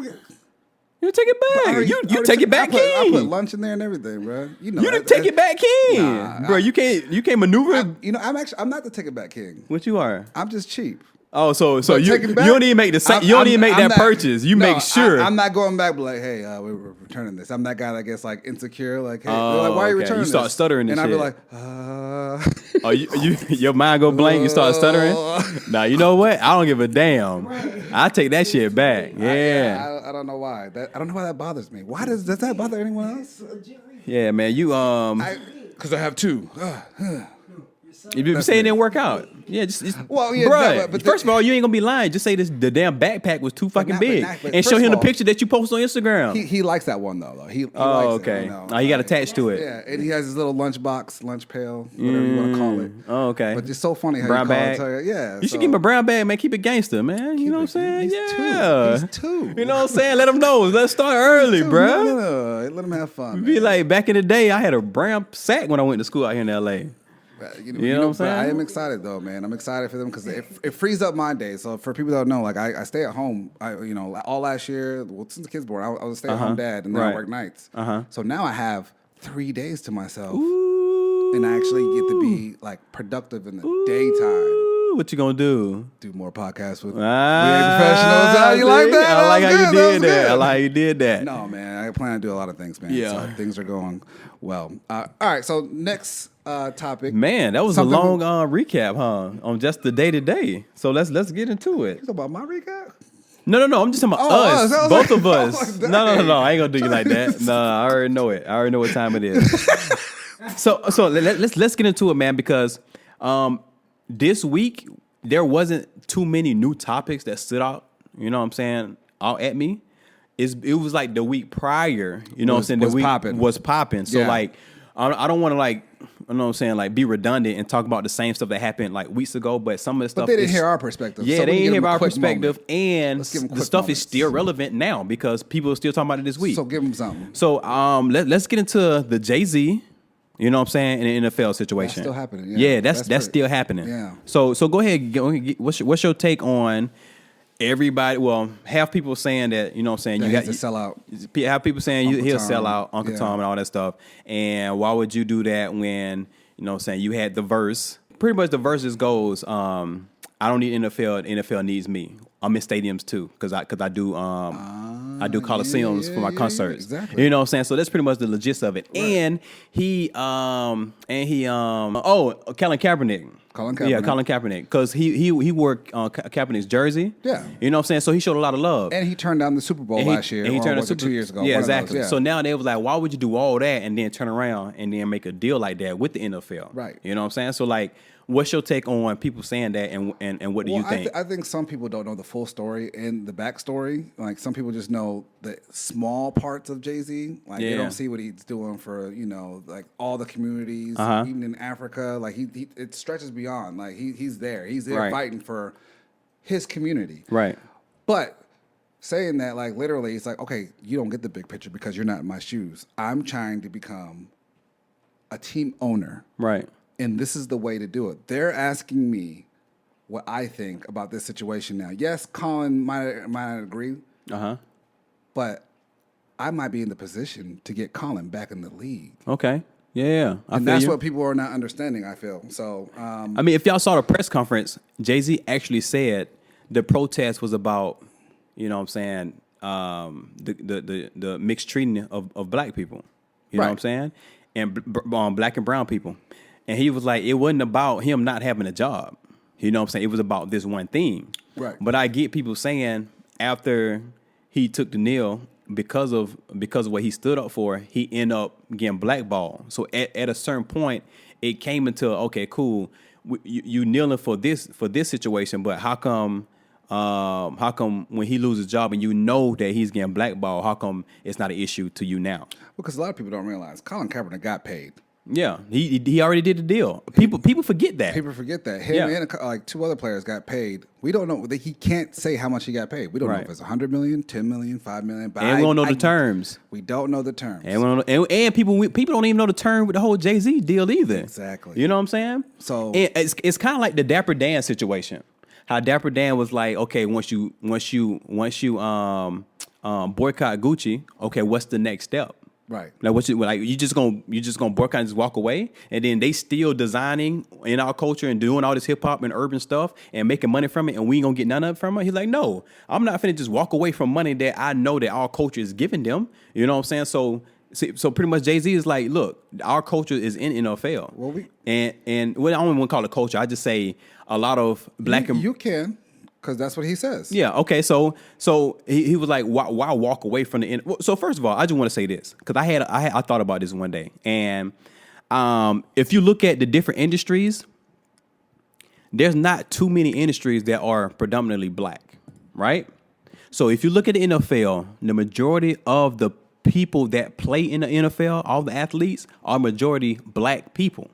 You take it back. You take it back, I King. put lunch in there and everything, bro. You know, You didn't take it back, King. Bro, you can't maneuver. I'm not the take it back king. What you are? I'm just cheap. Oh, so But you taking back- don't even make the same. You don't even make that purchase. You make sure. I'm not going back, but like, hey, we're returning this. I'm that guy that gets like insecure, like, hey, they're like, why are you okay. returning You start this? stuttering and I'll be shit. like, Oh, your mind go blank. You start stuttering. Nah, you know what? I don't give a damn. I take that shit back. Yeah. I don't know why. I don't know why that bothers me. Why does that bother anyone else? Yeah, man. You Because I have two. if you say it didn't work out, yeah, just Well, yeah, bruh, no, but first of all, you ain't gonna be lying. Just say the damn backpack was too fucking big, but and show first him of the all, picture that you post on Instagram. He likes that one though. He Oh, likes okay. It, you know? Oh, he got attached to it. Yeah, and he has his little lunch box, lunch pail, whatever you want to call it. Oh, okay. But it's so funny how Brown you call bag. it. Yeah, You should give him a brown bag, man. Keep it gangster, man. You know what I'm saying? Yeah. He's two. You know what I'm saying? Let him know. Let's start early, bro. No, let him have fun. Be man. like, back in the day, I had a brown sack when I went to school out here in L.A. You know what I'm saying? I am excited though, man. I'm excited for them because it frees up my day. So for people that don't know, like I stay at home. All last year, since the kids born, I was a stay-at-home dad, and then I work nights. So now I have 3 days to myself, and I actually get to be like productive in the daytime. What you gonna do? Do more podcasts with professionals. How you like that? I like how you did that. Good. I like how you did that. No, man. I plan to do a lot of things, man. Yeah. So things are going well. All right. So next topic. Man, that was Something- a long recap, huh? On just the day to day. So let's get into it. You talking about my recap? No. I'm just talking about Oh, us, us. I was both like- of I was us. like, No. dang. I ain't gonna do you like that. No, I already know it. I already know what time it is. So let's get into it, man, because this week there wasn't too many new topics that stood out. You know what I'm saying? Out at me. It was like the week prior. You know what I'm saying? The Was week popping. was popping. So Yeah. like, I don't want to like. You know what I'm saying? Like, be redundant and talk about the same stuff that happened like weeks ago, but some of the stuff. But they didn't is- hear our perspective. Yeah, so they we can didn't give hear them a our quick perspective, moment. and Let's give them the quick stuff is moments. still relevant now because people are still talking about it this week. So give them something. So let's get into the Jay-Z, you know what I'm saying, in the NFL situation. That's still happening, yeah. Yeah, that's pretty- still happening. Yeah. So go ahead. What's your take on everybody? Well, half people saying that, you know what I'm saying, That you he's got a sellout. Have people saying Uncle he'll Tom. sell out Uncle Yeah. Tom and all that stuff. And why would you do that when, you know what I'm saying, you had the verse? Pretty much the verses goes, I don't need NFL. The NFL needs me. I'm in stadiums too because I do coliseums for my concerts. Exactly. You know what I'm saying? So that's pretty much the gist of it. Right. And Colin Kaepernick. Yeah, Colin Kaepernick. Because he wore Kaepernick's jersey. Yeah. You know what I'm saying? So he showed a lot of love. And he turned down the Super Bowl last year. And he turned or was it 2 years ago? Yeah, One of those, exactly. yeah. So now they was like, why would you do all that and then turn around and then make a deal like that with the NFL? Right. You know what I'm saying? So like, what's your take on people saying that and what do you think? I think some people don't know the full story and the backstory. Like some people just know the small parts of Jay-Z. Like they don't see what he's doing for, like all the communities, even in Africa. Like he it stretches beyond. Like he's there. He's there Right. fighting for his community. Right. But saying that, like literally, it's like, okay, you don't get the big picture because you're not in my shoes. I'm trying to become a team owner. Right. And this is the way to do it. They're asking me what I think about this situation now. Yes, Colin might not agree, but I might be in the position to get Colin back in the league. Okay. Yeah. And that's what people are not understanding, I feel. So, I mean, if y'all saw the press conference, Jay-Z actually said the protest was about, you know what I'm saying, the mixed treating of black people. You know what I'm saying? And black and brown people. And he was like, it wasn't about him not having a job. You know what I'm saying? It was about this one thing. Right. But I get people saying after he took the kneel, because of what he stood up for, he ended up getting blackballed. So at a certain point, it came into, okay, cool, you kneeling for this situation, but how come when he loses his job and you know that he's getting blackballed, how come it's not an issue to you now? because a lot of people don't realize Colin Kaepernick got paid. Yeah, he already did the deal. People forget that. People forget that. Him and like two other players got paid. We don't know. He can't say how much he got paid. We don't know if it's $100 million, $10 million, $5 million. But And we don't know the terms. We don't know the terms. And people don't even know the term with the whole Jay-Z deal either. Exactly. You know what I'm saying? So and it's kind of like the Dapper Dan situation. How Dapper Dan was like, okay, once you boycott Gucci, okay, what's the next step? Right. Like you just gonna boycott and just walk away, and then they still designing in our culture and doing all this hip hop and urban stuff and making money from it, and we ain't gonna get none of it from it. He's like, no, I'm not finna just walk away from money that I know that our culture is giving them. You know what I'm saying? So pretty much Jay-Z is like, look, our culture is in NFL. Well, and well, I don't even want to call it culture. I just say a lot of black and you can. Because that's what he says. Yeah. Okay. So he was like, why walk away from the end? So first of all, I just want to say this because I thought about this one day, and if you look at the different industries, there's not too many industries that are predominantly black, right? So if you look at the NFL, the majority of the people that play in the NFL, all the athletes, are majority black people.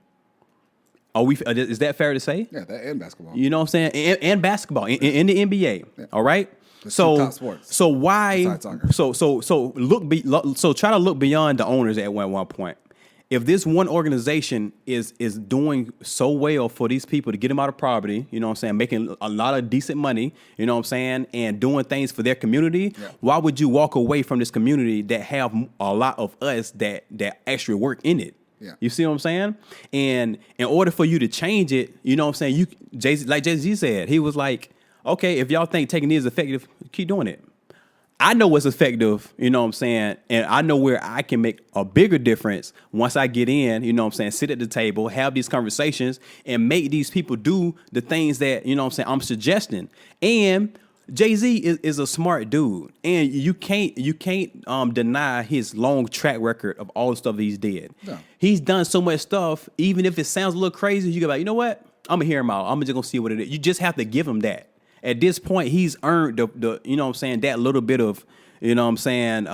Is that fair to say? Yeah, that and basketball. You know what I'm saying? And basketball in the NBA. Yeah. All right. The two top sports. So why? So try to look beyond the owners at one point. If this one organization is doing so well for these people to get them out of poverty, you know what I'm saying, making a lot of decent money, you know what I'm saying, and doing things for their community, why would you walk away from this community that have a lot of us that actually work in it? Yeah. You see what I'm saying? And in order for you to change it, you know what I'm saying, like Jay-Z said, he was like, okay, if y'all think taking this is effective, keep doing it. I know what's effective, you know what I'm saying, and I know where I can make a bigger difference once I get in, you know what I'm saying, sit at the table, have these conversations, and make these people do the things that, you know what I'm saying, I'm suggesting. And Jay-Z is a smart dude, and you can't deny his long track record of all the stuff he's did. No. He's done so much stuff, even if it sounds a little crazy, you go like, you know what? I'm gonna hear him out. I'm just gonna see what it is. You just have to give him that. At this point, he's earned the you know what I'm saying, that little bit of, you know what I'm saying,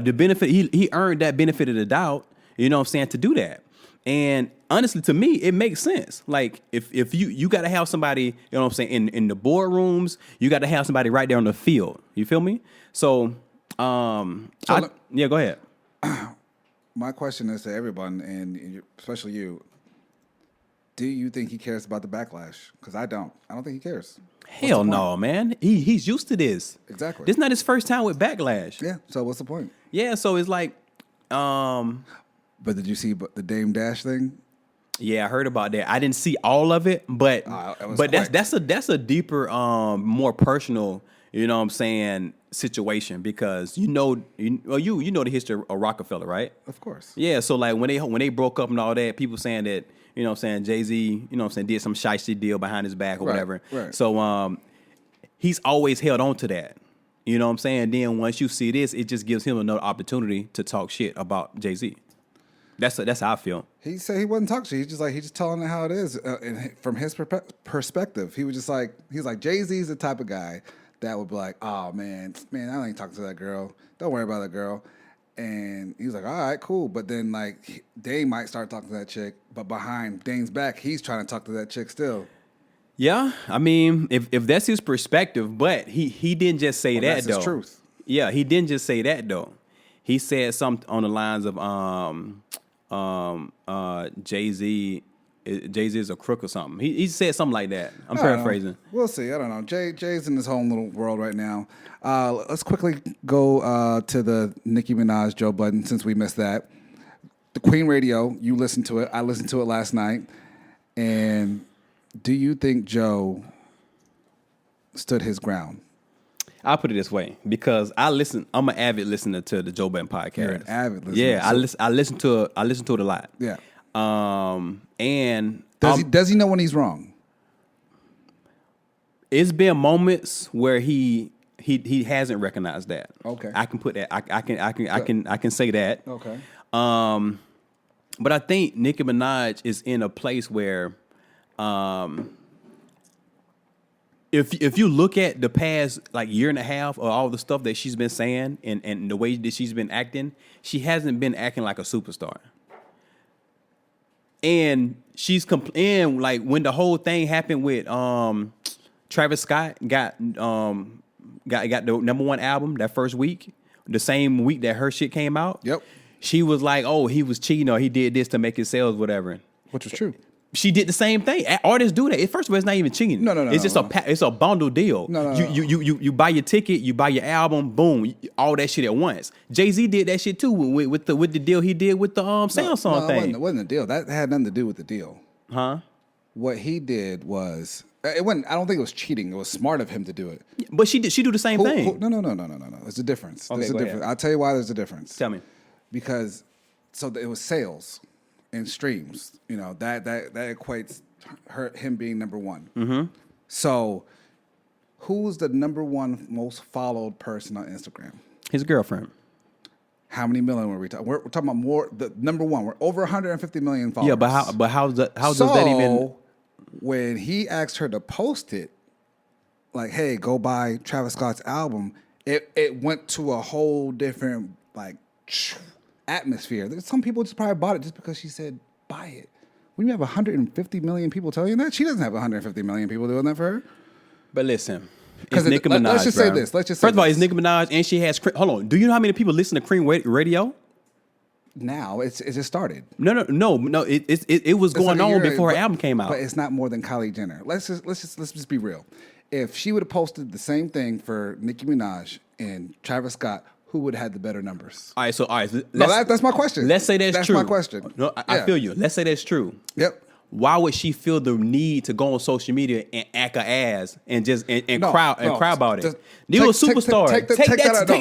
the benefit. He earned that benefit of the doubt, you know what I'm saying, to do that. And honestly, to me, it makes sense. Like if you got to have somebody, you know what I'm saying, in the boardrooms, you got to have somebody right there on the field. You feel me? So, go ahead. My question is to everyone, and especially you. Do you think he cares about the backlash? Because I don't. I don't think he cares. Hell no, man. He's used to this. Exactly. This is not his first time with backlash. Yeah. So what's the point? Yeah. So it's like, But did you see the Dame Dash thing? Yeah, I heard about that. I didn't see all of it, but that's a deeper, more personal, you know what I'm saying, situation, because you know the history of Rockefeller, right? Of course. Yeah, so like when they broke up and all that, people saying that, you know what I'm saying, Jay-Z, you know what I'm saying, did some shiesty deal behind his back or whatever. Right. So he's always held on to that. You know what I'm saying? Then once you see this, it just gives him another opportunity to talk shit about Jay-Z. That's how I feel. He said he wasn't talking shit. He's just telling it how it is. And from his perspective, he's like, Jay-Z's the type of guy that would be like, oh man, I ain't talking to that girl. Don't worry about that girl. And he was like, all right, cool. But then like Dame might start talking to that chick, but behind Dame's back, he's trying to talk to that chick still. Yeah, I mean, if that's his perspective, but he didn't just say that that's though. His truth. Yeah, he didn't just say that though. He said something on the lines of Jay-Z is a crook or something. He said something like that. I'm paraphrasing. We'll see. I don't know. Jay's in his own little world right now. Let's quickly go to the Nicki Minaj, Joe Budden, since we missed that. The Queen Radio, you listened to it. I listened to it last night. And do you think Joe stood his ground? I'll put it this way, because I'm an avid listener to the Joe Budden podcast. You're an avid listener. Yeah, I listen to it a lot. Yeah. And does he know when he's wrong? It's been moments where he hasn't recognized that. Okay. I can put that. I can say that. Okay. But I think Nicki Minaj is in a place where if you look at the past like year and a half of all the stuff that she's been saying and the way that she's been acting, she hasn't been acting like a superstar. And and like when the whole thing happened with Travis Scott got the #1 album that first week, the same week that her shit came out. Yep. She was like, "Oh, he was cheating or he did this to make his sales, whatever." Which was true. She did the same thing. Artists do that. First of all, it's not even cheating. No. It's just it's a bundle deal. No. You buy your ticket, you buy your album, boom, all that shit at once. Jay-Z did that shit too with the deal he did with the Samsung thing. It wasn't a deal. That had nothing to do with the deal. Huh? What he did was it wasn't. I don't think it was cheating. It was smart of him to do it. But she do the same thing. No. There's a difference. Okay, There's a go difference. ahead. I'll tell you why there's a difference. Tell me. Because it was sales and streams. That equates him being number one. Mm-hmm. So, who's the number one most followed person on Instagram? His girlfriend. How many million were we talking? We're talking about more. The number one. We're over 150 million followers. Yeah, but how does that even? When he asked her to post it, like, hey, go buy Travis Scott's album, it went to a whole different atmosphere. There's some people just probably bought it just because she said buy it. When you have 150 million people telling you that, she doesn't have 150 million people doing that for her. But listen, it's Nicki Minaj. Let's just say this. First of all, it's Nicki Minaj, and she has. Hold on. Do you know how many people listen to Cream Radio? Now it just started. No. It was going on before her album came out. But it's not more than Kylie Jenner. Let's just be real. If she would have posted the same thing for Nicki Minaj and Travis Scott, who would have had the better numbers? All right. That's my question. Let's say that's true. That's my question. No, I feel you. Let's say that's true. Yep. Why would she feel the need to go on social media and act her ass and just cry about it? You're a superstar. Take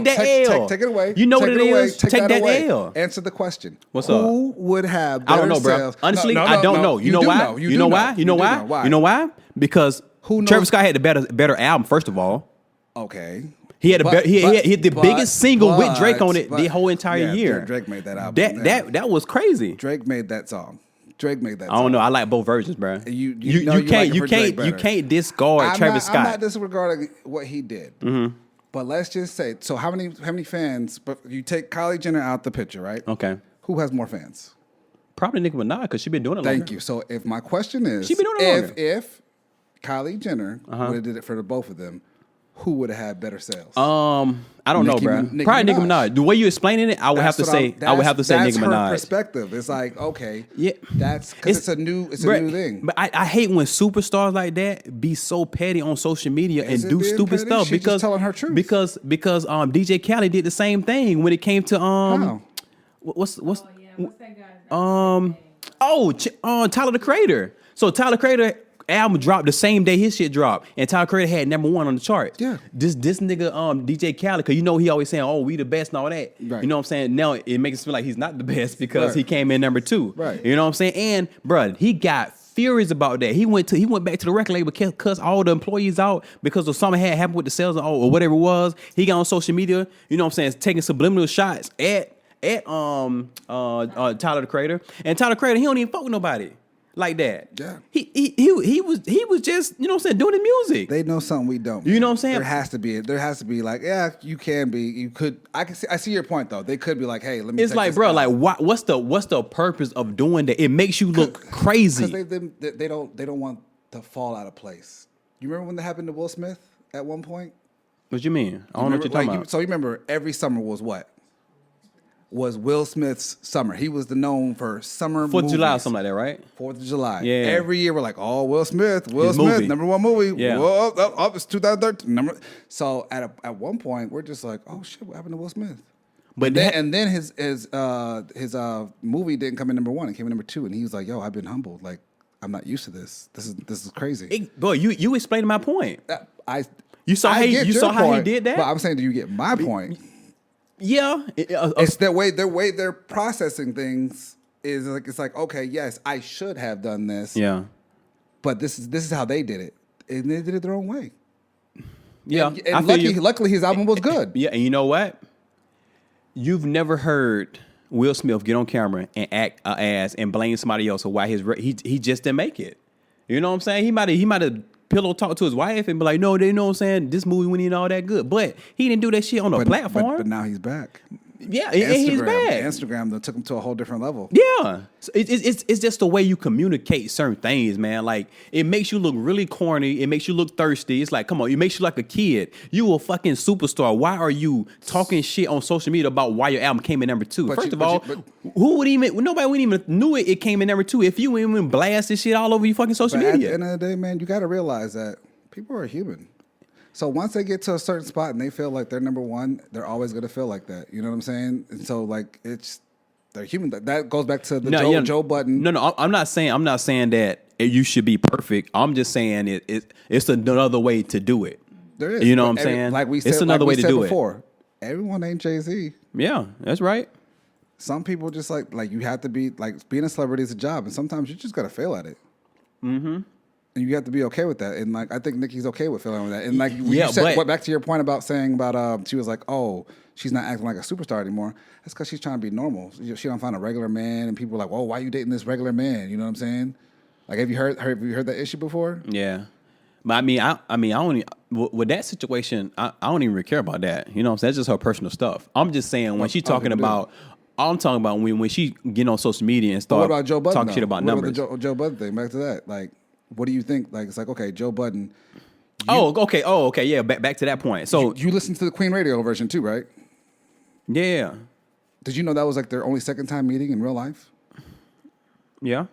that L. Take it away. You know what it is. Take that L. Answer the question. What's up? Who would have better I don't know, bro. sales? Honestly, I don't know. You know why? You know why? You know why? You know why? Because Travis Scott had the better album. First of all, okay. He had the biggest single with Drake on it the whole entire year. Drake made that album. That was crazy. Drake made that song. I don't know. I like both versions, bro. You can't discard Travis Scott. I'm not disregarding what he did. Mm-hmm. But let's just say, so how many fans? But you take Kylie Jenner out the picture, right? Okay. Who has more fans? Probably Nicki Minaj because she's been doing it longer. Thank you. So if my question is, she been doing it longer. If Kylie Jenner would have did it for the both of them, who would have had better sales? I don't know, bro. Probably Nicki Minaj. The way you explaining it, I would have to say Nicki Minaj. That's her perspective. It's like, okay, yeah, that's because it's a new thing. But I hate when superstars like that be so petty on social media and do stupid stuff She's because just telling her truth. Because DJ Khaled did the same thing when it came to How? what's What's that guy's Tyler the Creator. So Tyler the Creator album dropped the same day his shit dropped, and Tyler Creator had #1 on the charts. Yeah, this nigga DJ Khaled, cause he always saying, "Oh, we the best" and all that. Right. You know what I'm saying? Now it makes us feel like he's not the best because he came in #2. Right. You know what I'm saying? And bruh, he got furious about that. He went back to the record label, cussed all the employees out because of something had happened with the sales or whatever it was. He got on social media. You know what I'm saying? Taking subliminal shots at Tyler the Creator, and Tyler the Creator, he don't even fuck with nobody like that. Yeah. He was just, you know what I'm saying, doing the music. They know something we don't. You know what I'm saying? There has to be like, yeah, you could. I see your point though. They could be like, hey, let me. It's like, bro, like what's the purpose of doing that? It makes you look crazy. Because they don't want to fall out of place. You remember when that happened to Will Smith at one point? What you mean? I don't know what you're talking about. So you remember every summer was what? Was Will Smith's summer. He was known for summer 4th of July or something like that, right? 4th of July. Yeah. Every year we're like, oh, Will Smith, His movie. #1 movie. Yeah. Whoa, it's 2013. So at one point we're just like, oh shit, what happened to Will Smith? But then his movie didn't come in #1. It came in #2, and he was like, yo, I've been humbled. Like, I'm not used to this. This is crazy. Boy, you explained my point. You saw how he did that? But I'm saying, do you get my point? Yeah, it's the way they're processing things is like, it's like, okay, yes, I should have done this. Yeah, but this is how they did it, and they did it their own way. Yeah, and luckily his album was good. Yeah, and you know what? You've never heard Will Smith get on camera and act a ass and blame somebody else for why he just didn't make it. You know what I'm saying? He might have pillow talk to his wife and be like, no, they know what I'm saying, this movie wasn't even all that good. But he didn't do that shit on a platform. But now he's back. Yeah, and he's bad. Instagram that took him to a whole different level. Yeah, it's just the way you communicate certain things, man. Like it makes you look really corny. It makes you look thirsty. It's like, come on, it makes you like a kid. You a fucking superstar. Why are you talking shit on social media about why your album came in number 2? First of all, who would even? Nobody would even knew it came in number 2 if you even blast this shit all over your fucking social media. At the end of the day, man, you got to realize that people are human. So once they get to a certain spot and they feel like they're number 1, they're always going to feel like that. You know what I'm saying? And so like they're human. That goes back to the Joe Budden. No, I'm not saying that you should be perfect. I'm just saying it's another way to do it. There is. You know what I'm saying? Like we said, it's another way to do before. Everyone ain't Jay-Z. Yeah, that's right. Some people just like you have to be like being a celebrity is a job, and sometimes you just got to fail at it. Mm-hmm. And you have to be okay with that. And like I think Nicki's okay with feeling with that. And like you said, back to your point about saying about she was like, oh, she's not acting like a superstar anymore. That's because she's trying to be normal. She don't find a regular man, and people are like, oh, why are you dating this regular man? You know what I'm saying? Like, have you heard that issue before? Yeah. But I mean, I only with that situation, I don't even really care about that. You know what I'm saying? That's just her personal stuff. I'm just saying when she's talking about. I'm talking about when she get on social media and start talking shit about numbers. What about the Joe Budden thing? Back to that, like. What do you think? Like, it's like, okay, Joe Budden. Okay. Yeah, back to that point. So you listened to the Queen Radio version too, right? Yeah. Did you know that was like their only second time meeting in real life? Yeah.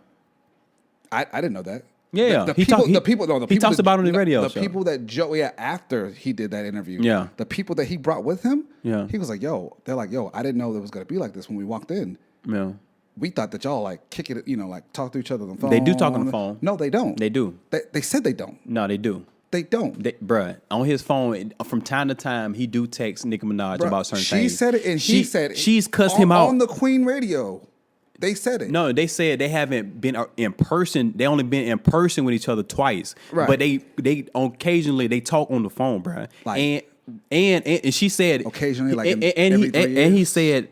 I didn't know that. Yeah. The people he talks about it on the radio show. The people that Joe, after he did that interview. Yeah. The people that he brought with him. Yeah. He was like, they're like, I didn't know it was going to be like this when we walked in. Yeah. We thought that y'all like kick it, like talk to each other on the phone. They do talk on the phone. No, they don't. They do. They said they don't. No, they do. They don't. Bruh, on his phone, from time to time, he do text Nicki Minaj about certain things. She said it, and he said it. She's cussed him out. On the Queen Radio. They said it. No, they said they haven't been in person. They only been in person with each other twice. Right. But they occasionally, they talk on the phone, bruh. Like, and she said... Occasionally, like every 3 years. And he said...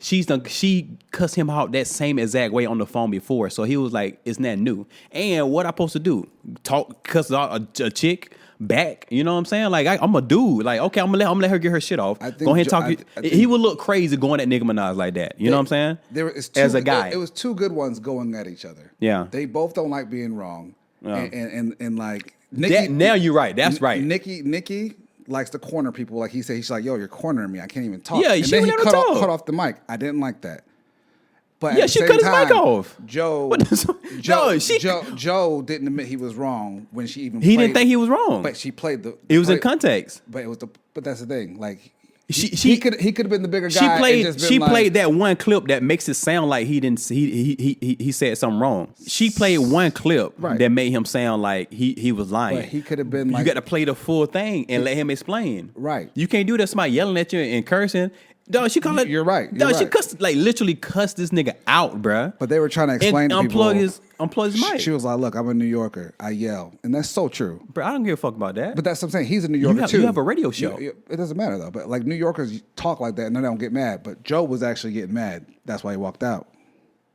She cussed him out that same exact way on the phone before, so he was like, "It's not new." And what I supposed to do? Cuss out a chick back? You know what I'm saying? Like I'm a dude. Like okay, I'm gonna let her get her shit off. Go ahead and talk. He would look crazy going at Nicki Minaj like that. You know what I'm saying? As a guy, it was 2 good ones going at each other. Yeah, they both don't like being wrong. And like Nicki, now you're right. That's right. Nicki likes to corner people. Like he's like, yo, you're cornering me. I can't even talk. Yeah, and then he cut off the mic. I didn't like that. But yeah, she cut his mic off. Joe didn't admit he was wrong when she even. He didn't think he was wrong. But she played it was in context. But that's the thing. Like he could have been the bigger guy. She played that one clip that makes it sound like he didn't. He said something wrong. She played one clip that made him sound like he was lying. But he could have been. You got to play the full thing and let him explain. Right. You can't do that. Somebody yelling at you and cursing. Dog, she called it. You're right. She literally cussed this nigga out, bruh. But they were trying to explain to people. Unplug his mic. She was like, "Look, I'm a New Yorker. I yell, and that's so true." Bro, I don't give a fuck about that. But that's what I'm saying. He's a New Yorker too. You have a radio show. It doesn't matter though. But like New Yorkers talk like that, and they don't get mad. But Joe was actually getting mad. That's why he walked out.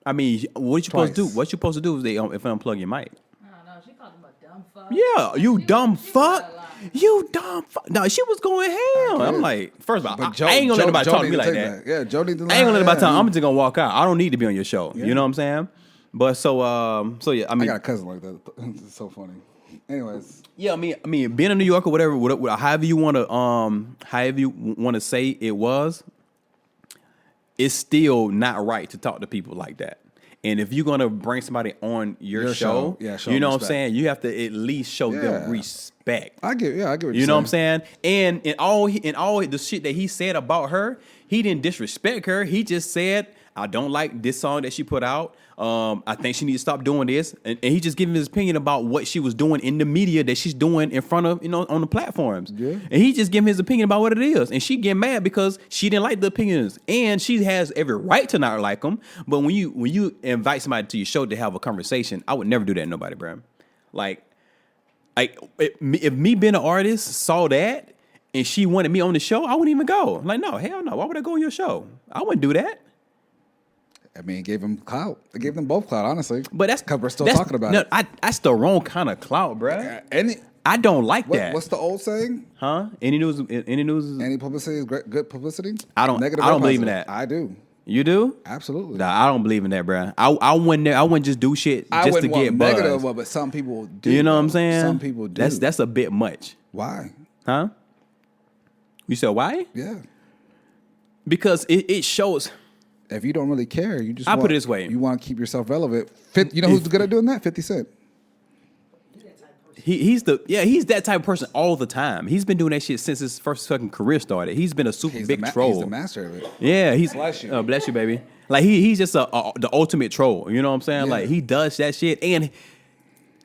I mean, what you supposed to do? What you supposed to do is if I unplug your mic. I don't know. She called him a dumb fuck. Yeah, you dumb fuck. You dumb fuck. No, she was going ham. I'm like, first of all, I ain't gonna let nobody talk to me like that. Yeah, Joe need to. I ain't gonna let nobody talk. I'm just gonna walk out. I don't need to be on your show. Yeah. You know what I'm saying? But so yeah, I mean, I got a cousin like that. It's so funny. Anyways, yeah, I mean, being a New Yorker, whatever, however you want to say it was, it's still not right to talk to people like that. And if you're gonna bring somebody on your show, you know what I'm saying, you have to at least show them respect. I get what you're saying. You know what I'm saying? And in all the shit that he said about her, he didn't disrespect her. He just said, I don't like this song that she put out. I think she needs to stop doing this. And he just giving his opinion about what she was doing in the media that she's doing in front of, on the platforms. Yeah. And he just giving his opinion about what it is. And she getting mad because she didn't like the opinions. And she has every right to not like them. But when you invite somebody to your show to have a conversation, I would never do that to nobody, bro. Like if me being an artist saw that and she wanted me on the show, I wouldn't even go. Like, no, hell no. Why would I go on your show? I wouldn't do that. I mean, it gave them clout. It gave them both clout, honestly. But because we're still talking about it. That's the wrong kind of clout, bro. I don't like that. What's the old saying? Huh? Any news? Any publicity is good publicity. I don't Negative. I or don't believe in positive? that. I do. You do? Absolutely. Nah, I don't believe in that, bro. I wouldn't just do shit I just to wouldn't want get buzz. negative, but some people do. You know what I'm saying? Some people do. That's a bit much. Why? Huh? You said why? Yeah. Because it shows. If you don't really care, you just I'll put it this way. You want to keep yourself relevant. You know who's good at doing that? 50 Cent. He's that type of person all the time. He's been doing that shit since his first fucking career started. He's been a super big troll. He's the master of it. Yeah, Bless you. Bless you, baby. Like he's just the ultimate troll. You know what I'm saying? Yeah. Like he does that shit, and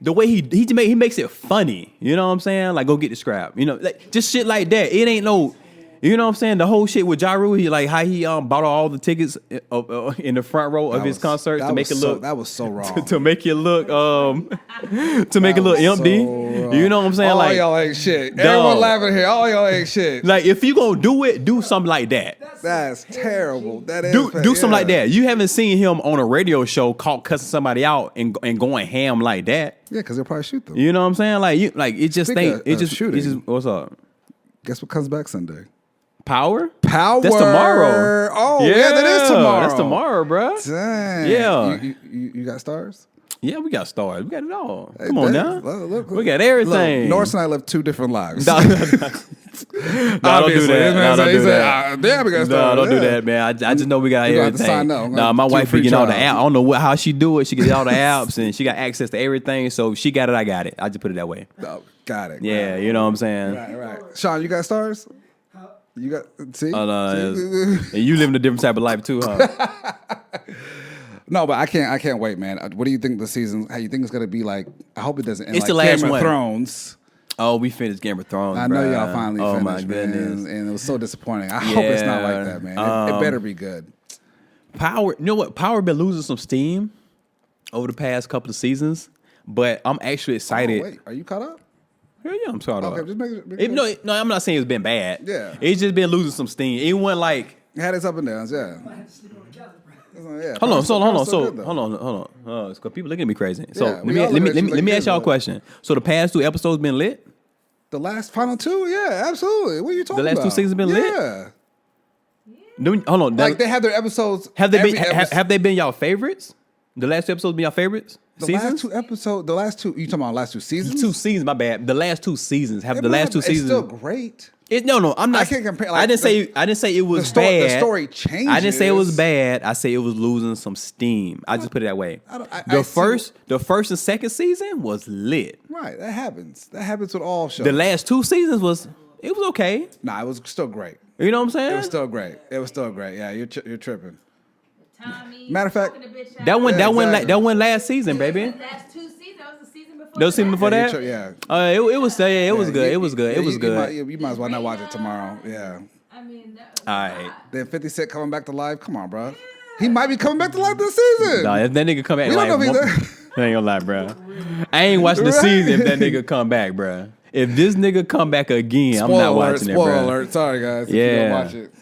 the way he makes it funny. You know what I'm saying? Like go get the scrap. You know, like just shit like that. It ain't no. You know what I'm saying? The whole shit with Ja Rule, how he bought all the tickets in the front row of his concert to make it look. That was so wrong. To make it look to make it look empty. You know what I'm saying? All like y'all ain't shit. Dog. Everyone laughing here. All y'all ain't shit. Like if you gonna do it, do something like that. That's terrible. That is Do something like that. You haven't seen him on a radio show caught cussing somebody out and going ham like that. Yeah, because they'll probably shoot them. You know what I'm saying? Like it just Speaking ain't. of It just shooting. what's up? Guess what comes back Sunday? Power. Power. That's tomorrow. Oh, yeah, that is tomorrow. That's tomorrow, bro. Dang. Yeah. You got stars? Yeah, we got stars. We got it all. Hey, Come on now. Look, We got everything. Look, Norris and I live two different lives. No, don't do that. No, don't do that. Damn, we got No, stars. don't do that, man. I just know we got You gonna have to everything. sign up. I'm Nah, gonna my do wife free be getting all the trial. app. I don't know how she do it. She gets all the apps and she got access to everything. So she got it. I got it. I just put it that way. Oh, got it. Yeah, you know what I'm saying. Right. Sean, you got stars? You got see? And you living a different type of life too, huh? No, but I can't wait, man. What do you think the season? How you think it's gonna be like? I hope it doesn't end It's like the last Game of one. Thrones. Oh, we finished Game of Thrones. I know bruh. y'all finally Oh finished, my goodness. man, and it was so disappointing. I hope it's not like that, man. It better be good. Power. You know what? Power been losing some steam over the past couple of seasons, but I'm actually excited. Oh, wait, are you caught up? Yeah, I'm sorry. Okay, just make it. No, I'm not saying it's been bad. Yeah. It's just been losing some steam. It wasn't like. It had its up and downs, yeah. Yeah, Hold on. Power's still good, though. Hold on. Because people looking at me crazy. So Yeah, we all let look at you me like ask you y'all a good, question. So the past 2 episodes been lit? The last final 2, yeah, absolutely. What are you talking The last about? 2 seasons been lit? Yeah. Hold on. Like they have their episodes. have they been every episode- have they been y'all favorites? The last 2 episodes been y'all favorites? the Seasons? last 2 episodes? The last 2. You talking about last 2 seasons? 2 seasons, my bad. The last 2 seasons. Have Yeah, the but last 2 it's seasons. still great. No, I'm not. I can't compare, I like, didn't say it was bad. The story changes. I didn't say it was bad. I say it was losing some steam. I just put it that way. The first and second season was lit. Right, that happens. That happens with all shows. The last 2 seasons was okay. Nah, it was still great. You know what I'm saying? It was still great. Yeah, you're tripping. Tommy, Matter of fact, talking the bitch out. That went exactly. that went last season, baby. Last 2 seasons. That was the season before. Those season before Yeah, that. yeah. It was good. It was good. Yeah, It was good. You might as well not watch it tomorrow. Yeah. I mean, that was All right. Then 50 Cent coming back to life. Come on, bro. He might be coming back to life this season. Nah, if that nigga come back, We don't know if I ain't gonna lie, bro. I ain't watching the Right. season if that nigga come back, bro. If this nigga come back again, I'm not watching it, Spoiler bro. alert. Sorry, guys. If you Yeah. don't watch it.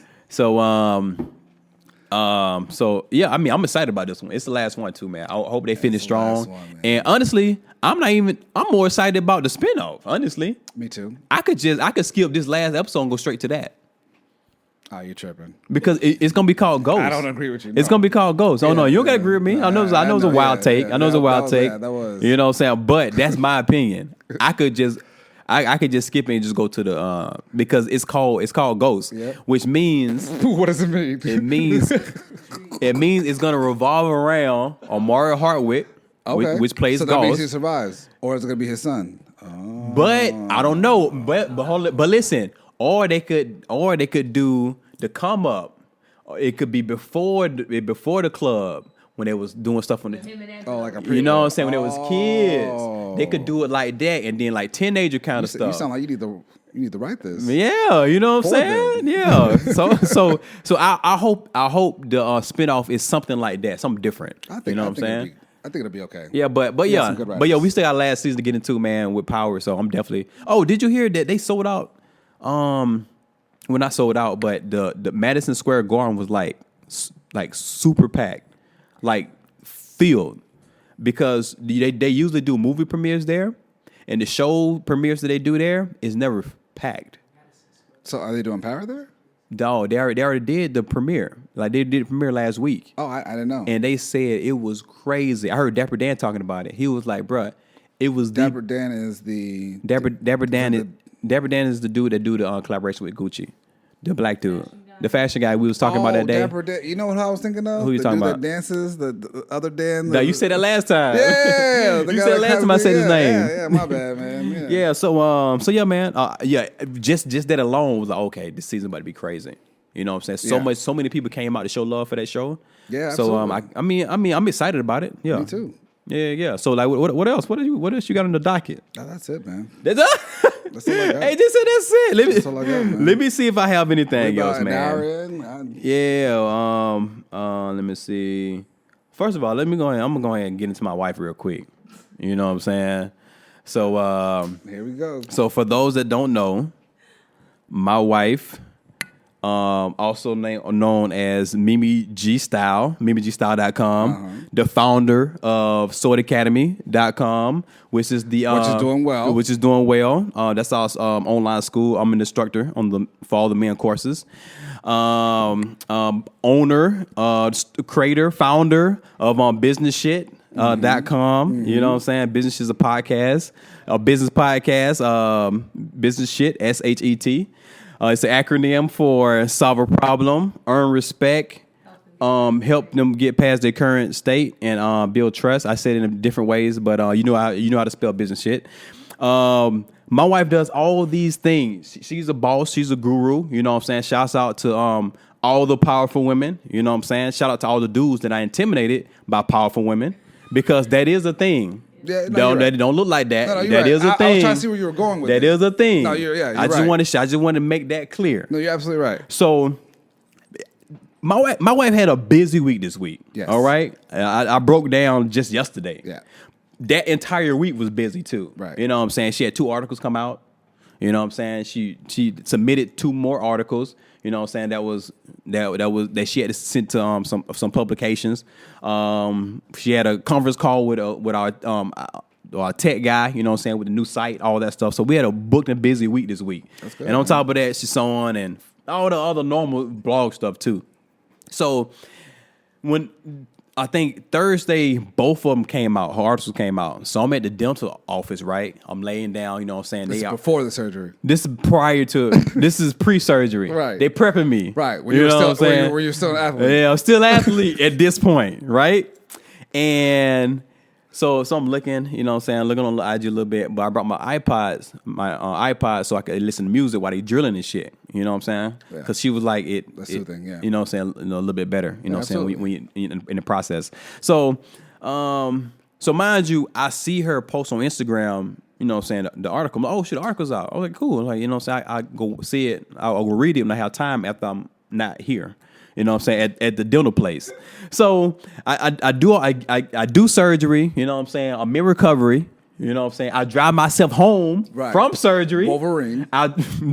So yeah, I mean, I'm excited about this one. It's the last one too, man. I hope they finish the last strong. one, man. And honestly, I'm more excited about the spinoff. Honestly, Me too. I could skip this last episode and go straight to that Oh, you're tripping. because it's gonna be called Ghost. I don't agree with you. It's no. gonna be called Ghost. Oh no, you don't gotta yeah. agree with me. I know it's a I wild know, take. yeah, I know it's a that wild was- take. yeah, that was. You know what I'm saying? But that's my opinion. I could just skip it and just go to the because it's called Ghost, Yeah. which means What does it mean? it means it's gonna revolve around Omari Hardwick, which plays so that means he Ghost. survives, or is it gonna be his son? But I don't know. But listen, or they could do the come up. Or it could be before the club when they was doing stuff on the. him and that. Oh, like a You know what I'm saying? When they was Oh. kids, they could do it like that, and then like teenager kind of You stuff. sound like you need to write this. Yeah, you know what I'm For saying? them. Yeah. So I hope the spinoff is something like that, something different. I think. You know I what I'm think saying? I think it'll be okay. Yeah, but got yeah, some good but yeah, writers. we still got last season to get into, man, with Power. So I'm definitely. Oh, did you hear that they sold out? Well, not sold out, but the Madison Square Garden was like super packed, like filled, because they usually do movie premieres there, And the show premieres that they do there is never packed. So are they doing Power there? No, they already did the premiere. Like they did the premiere last week. Oh, I didn't know. And they said it was crazy. I heard Dapper Dan talking about it. He was like, bruh, it was Dapper Dan is the Dapper Dan is the dude that do the collaboration with Gucci. The black dude. The fashion guy we was talking about that day. Dapper Dan. You know what I was thinking of? Who you talking about? That dances, the other Dan. No, you said that last time. Yeah. You said last time I said his name. Yeah, my bad, man. Yeah, so yeah, man. Just that alone was like, okay, this season about to be crazy. You know what I'm saying? So many people came out to show love for that show. Yeah, so absolutely. I'm excited about it. Yeah. Me too. Yeah. So like, what else? What else you got on the docket? Oh, that's it, man. That's all. That's all I got. Hey, just say that's it. That's all I got, man. Let me see if I have anything else, An man. hour in, Yeah. Let me see. First of all, I'm gonna go ahead and get into my wife real quick. You know what I'm saying? So here we go. So for those that don't know, my wife, also known as Mimi G Style, MimiGStyle.com, the founder of SwordAcademy.com, which is doing well. That's our online school. I'm an instructor for all the men courses. Owner, creator, founder of Business Shit. .com, you know what I'm saying? Business is a podcast, a business podcast, Business Shit, SHET. It's an acronym for solve a problem, earn respect, help them get past their current state, and build trust. I said it in different ways, but you know how to spell business shit. My wife does all these things. She's a boss. She's a guru. You know what I'm saying? Shouts out to all the powerful women. You know what I'm saying? Shout out to all the dudes that are intimidated by powerful women, because that is a thing. Yeah, That don't look like that. No, that is a thing. I was trying to see where you were going with that. That is a thing. No, you're I just right. want to make that clear. No, you're absolutely right. So, my wife had a busy week this week. Yes. All right. I broke down just yesterday. Yeah. That entire week was busy too. Right. You know what I'm saying? She had 2 articles come out. You know what I'm saying? She submitted 2 more articles. You know what I'm saying? That she had to send to some publications. She had a conference call with our tech guy, you know what I'm saying, with the new site, all that stuff. So we had a booked and busy week this week. That's good, and on top of that, she's on and all the other normal blog stuff too. So when I think Thursday, both of them came out. Her articles came out. So I'm at the dental office, right? I'm laying down, you know what I'm saying? This is before the surgery. This is this is pre-surgery. Right. They prepping me. Right. When you you know were what I'm saying? when you're still an athlete. Yeah, I'm still an athlete at this point, right? And so I'm looking, you know what I'm saying, looking on the IG a little bit, but I brought my iPod so I could listen to music while they drilling and shit. You know what I'm saying? Because she was like, That's soothing, yeah. You know what I'm saying, a little bit better. You know what I'm saying, absolutely. when you in the process. So mind you, I see her post on Instagram, you know what I'm saying, the article. I'm like, oh shit, the article's out. I was like, cool. Like, you know what I'm saying, I go see it. I'll go read it when I have time after I'm not here. You know what I'm saying, at the dental place. So I do surgery, you know what I'm saying, I'm in recovery, you know what I'm saying. I drive myself home from surgery. Wolverine.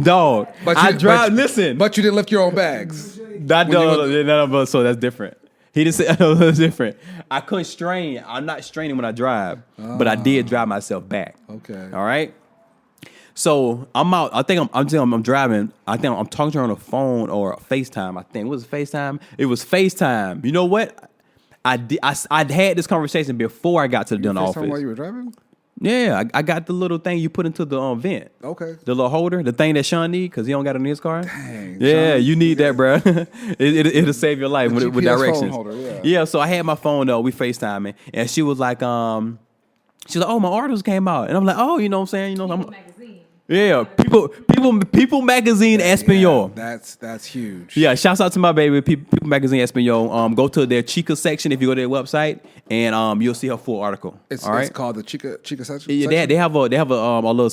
Dog. Listen. But you didn't lift your own bags. No, so that's different. He didn't say that's different. I couldn't strain. I'm not straining when I drive, but I did drive myself back. Okay. All right. So I'm out. I think I'm driving. I think I'm talking to her on the phone or FaceTime. I think was it FaceTime? It was FaceTime. You know what? I had this conversation before I got to the dental office. While you were driving? Yeah, I got the little thing you put into the vent. Okay. The little holder, the thing that Sean need because he don't got it in his car. Dang. Yeah, Sean, you need that, bro. It'll save your life with GPS directions. phone holder, Yeah. So I had my phone though. We FaceTiming, and she was like, she's like, oh, my articles came out, and I'm like, oh, you know what I'm saying, you know, Magazine. Yeah, People Magazine Espanol. Yeah, that's huge. Yeah, shouts out to my baby, People Magazine Espanol. Go to their Chica section if you go to their website, and you'll see her full article. It's called the Chica section. Yeah, they have a little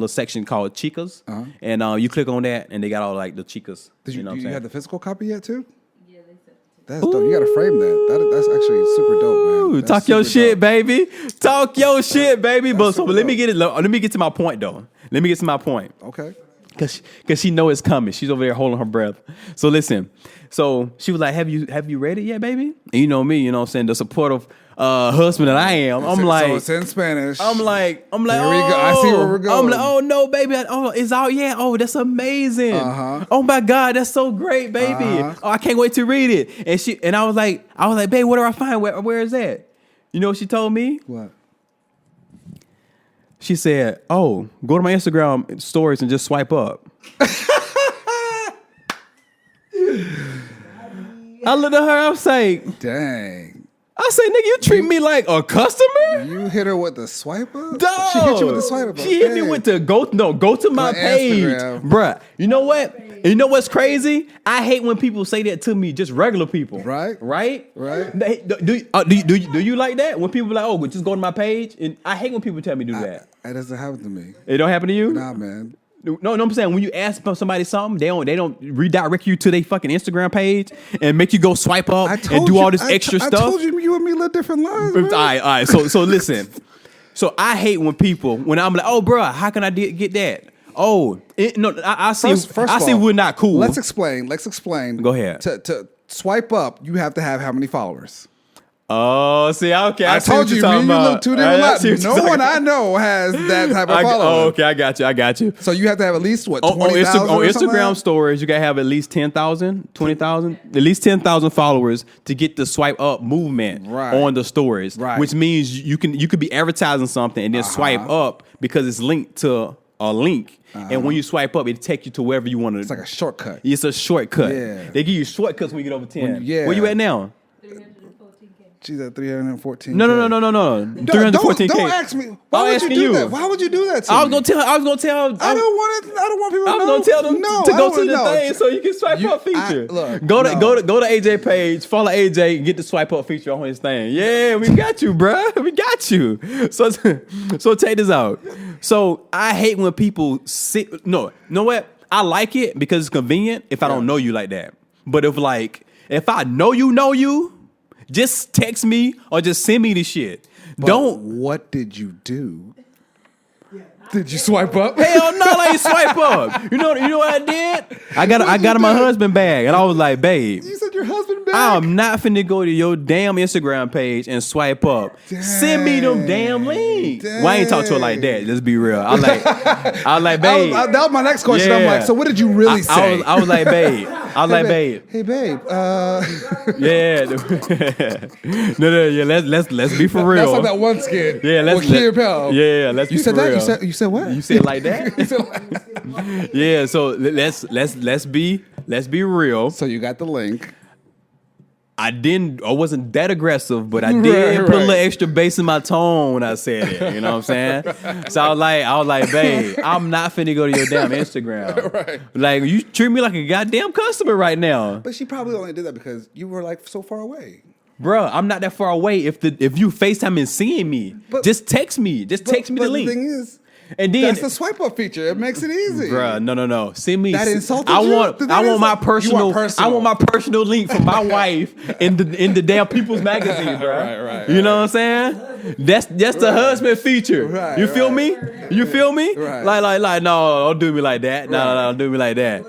section called Chicas, and you click on that, and they got all like the Chicas. Do you have the physical copy yet too? Yeah, they said. That's dope. You got to frame that. That's actually super dope, man. That's Talk your shit, dope. baby. Talk your shit, baby. But super let me get to my point though. Let me get to my point. Okay. Cause she know it's coming. She's over there holding her breath. So listen. So she was like, "Have you read it yet, baby?" And you know me. You know what I'm saying, the support of husband that I am. I'm like, so it's in Spanish. I'm like, Here we go. I see where we're going. I'm like, oh no, baby. It's out. Yeah. Oh, that's amazing. Oh my God, that's so great, baby. Oh, I can't wait to read it. And I was like, babe, what do I find? Where is that? You know what she told me? What? She said, oh, go to my Instagram stories and just swipe up. I looked at her, I was like, dang. I said, nigga, you treat me like a customer? You hit her with the swipe up? Dog. She hit you with the swipe up. She hit me with the go to my page. Instagram. Bruh, you know what? You know what's crazy? I hate when people say that to me, just regular people. Right. Do you like that? When people are like, oh, just go to my page? And I hate when people tell me do that. That doesn't happen to me. It don't happen to you? Nah, man. No, I'm saying when you ask somebody something, they don't redirect you to their fucking Instagram page and make you go swipe up and do all this extra stuff. I told you and me live different lives. All right. So listen. So I hate when I'm like, oh, bro, how can I get that? Oh, I see. I see we're not cool. Let's explain. Go ahead. To swipe up, you have to have how many followers? Oh, see, okay. I told you, you look two different lives. No one I know has that type of following. Oh, okay, I got you. So you have to have at least, 20,000 on Instagram stories, you got to have at least 10,000, 20,000, at least 10,000 followers to get the swipe up movement on the stories, which means you could be advertising something and then swipe up because it's linked to a link. And when you swipe up, it takes you to wherever you want to. It's like a shortcut. It's a shortcut. Yeah. They give you shortcuts when you get over 10. Where you at now? She's at 314. No. 314K. Don't ask me. Why would you do that? Why would you do that to me? I was gonna tell. I don't want people to know. I was gonna tell them to go to the thing so you can swipe up feature. Go to AJ page, follow AJ, and get the swipe up feature on his thing. Yeah, we got you, bruh. We got you. So take this out. So I hate when people know what? I like it because it's convenient if I don't know you like that. But if I know you, just text me or just send me the shit. What did you do? Did you swipe up? Hell no, I ain't swipe up. You know what I did? I got in my husband bag and I was like, babe. You said your husband bag? I'm not finna go to your damn Instagram page and swipe up. Dang. Send me them damn links. Well, I ain't talk to her like that. Let's be real. I was like, babe. That was my next question. Yeah. I'm like, so what did you really say? I was like, babe. Babe. Hey, babe. Yeah. No. Yeah. Let's be for real. That's like that one skit. Yeah. Let's you be said for that. real. You said what? You said it like that? Yeah. So let's be real. So you got the link. I wasn't that aggressive, but I did put a little extra bass in my tone when I said it. You know what I'm saying? So I was like, babe, I'm not finna go to your damn Instagram. Right. Like, you treat me like a goddamn customer right now. But she probably only did that because you were like so far away. Bruh, I'm not that far away. If you FaceTime and seeing me, just text me. Just text me the link. The thing is, and then that's the swipe up feature. It makes it easy. Bruh, no. Send me. That insulted I you? want my personal. I want my personal link from my wife in the damn People's Magazine, bruh. Right. You know what I'm saying? That's the husband feature. Right, you feel me? You feel me? Right. Like, no, don't do me like that. No, don't do me like that.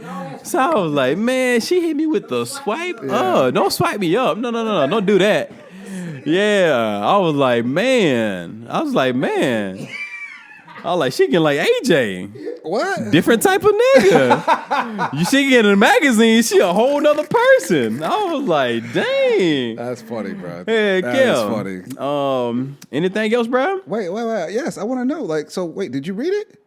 So I was like, man, she hit me with the swipe. Don't swipe me up. No, don't do that. Yeah, I was like, man. She getting like AJ. What? Different type of nigga. She get in a magazine, she a whole nother person. I was like, dang. That's funny, bro. Heck that yeah. is funny. Anything else, bro? Wait. Yes, I want to know. Wait, did you read it?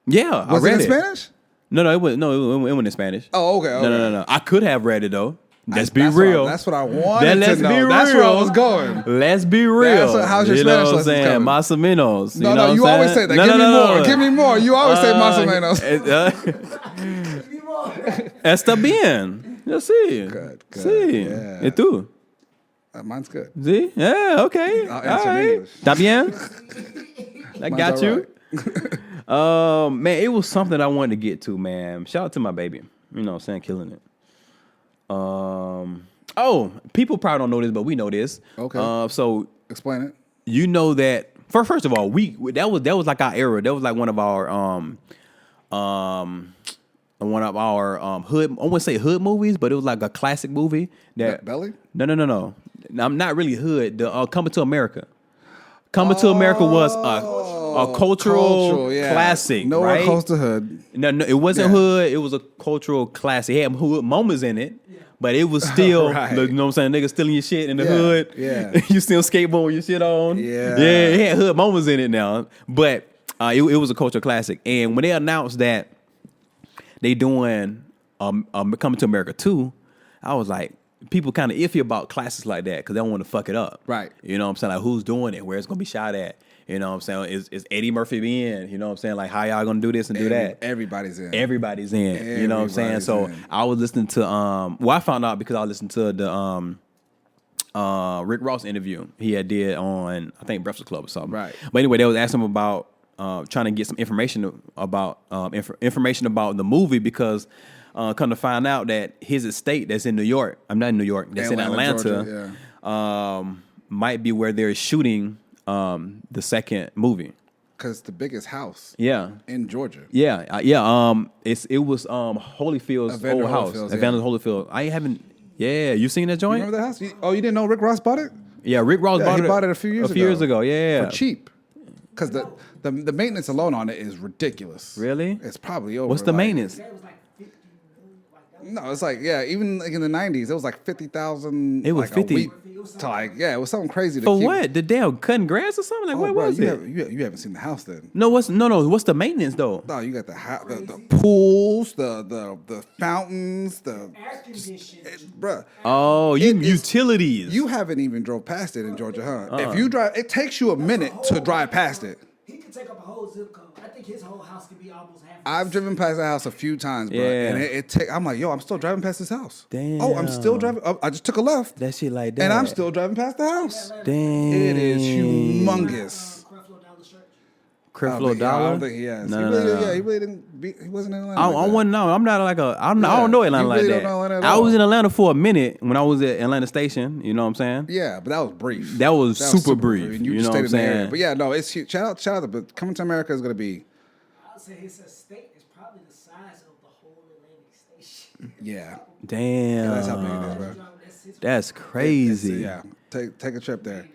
Yeah, Was I read it in Spanish? No, it wasn't in Spanish. Oh, okay. No. I could have read it though. Let's be real. That's what I wanted let's to know. Be real. That's where I was going. Let's be real. How's your Spanish lessons coming? Más o menos. No, you always say that. Give me more. Give me more. You always say más o menos. Está bien. Yo sí. Good. Sí. Yeah. ¿Y tú? Mine's good. Sí? Yeah, okay. I'll answer in English. ¿Está bien? I got you. Right. Man, it was something I wanted to get to, man. Shout out to my baby. You know what I'm saying? Killing it. People probably don't know this, but we know this. Okay. So explain it. You know that first of all, that was like our era. That was like one of our hood. I wouldn't say hood movies, but it was like a classic movie. That Belly? No. I'm not really hood. The Coming to America. Coming to America was a cultural classic. Nowhere right? close to hood. No, it wasn't hood. It was a cultural classic. It had hood moments in it, but it was still, Right. you know what I'm saying, niggas stealing your shit in the hood. Yeah. You still skateboard with your shit on. Yeah. It had hood moments in it now, but it was a cultural classic. And when they announced that they doing Coming to America 2, I was like, people kind of iffy about classics like that because they don't want to fuck it up. Right. You know what I'm saying? Like, who's doing it? Where it's going to be shot at? You know what I'm saying? Is Eddie Murphy in? You know what I'm saying? Like, how y'all going to do this and do that? Everybody's in. Everybody's in. You know what I'm saying? So I was listening to, I found out because I listened to the Rick Ross interview he had did on, I think, Breakfast Club or something. Right. But anyway, they was asking him about trying to get some information about information about the movie because come to find out that his estate that's in New York, I'm not in New York, that's in Atlanta, Georgia, might be where they're shooting the second movie. Because the biggest house in Georgia. It was Holyfield's old house. Evander Holyfield. I haven't, you seen that joint? You remember that house? You didn't know Rick Ross bought it? Yeah, Rick Ross bought it. He bought it a few years ago. Yeah. For cheap. Because the maintenance alone on it is ridiculous. Really? It's probably over. What's the maintenance? No, it's like, even like in the 90s, it was like 50,000. It was like 50. a week to like, it was something crazy. For what? The damn cutting grass or something? Like, what was it? You haven't seen the house then. No, what's the maintenance though? No, you got the pools, the fountains, the Air conditioning. bruh. Oh, utilities. You haven't even drove past it in Georgia, huh? If you drive, it takes you a minute to drive past it. He could take up a whole zip code. I think his whole house could be almost half. I've driven past that house a few times, bro. Yeah. And I'm like, I'm still driving past this house. Damn. Oh, I'm still driving. Oh, I just took a left. That shit like that. And I'm still driving past the house. Damn. It is humongous. Creflo I Dollar? don't think he has. No, he no, really, no. Yeah, he really didn't. He wasn't in Atlanta. I like that. wouldn't know. I'm not like I don't know Atlanta you like really that. don't know Atlanta at I was all. in Atlanta for a minute when I was at Atlanta Station. You know what I'm saying? Yeah, but that was brief. That was super brief. And You just know what I'm stayed in the area. saying? But yeah, no, it's huge. Shout out. But Coming to America is going to be. I would say his estate is probably the size of the whole Atlantic Station. Yeah. Damn. That's how big it is, bro. That's crazy. Yeah. Take a trip there.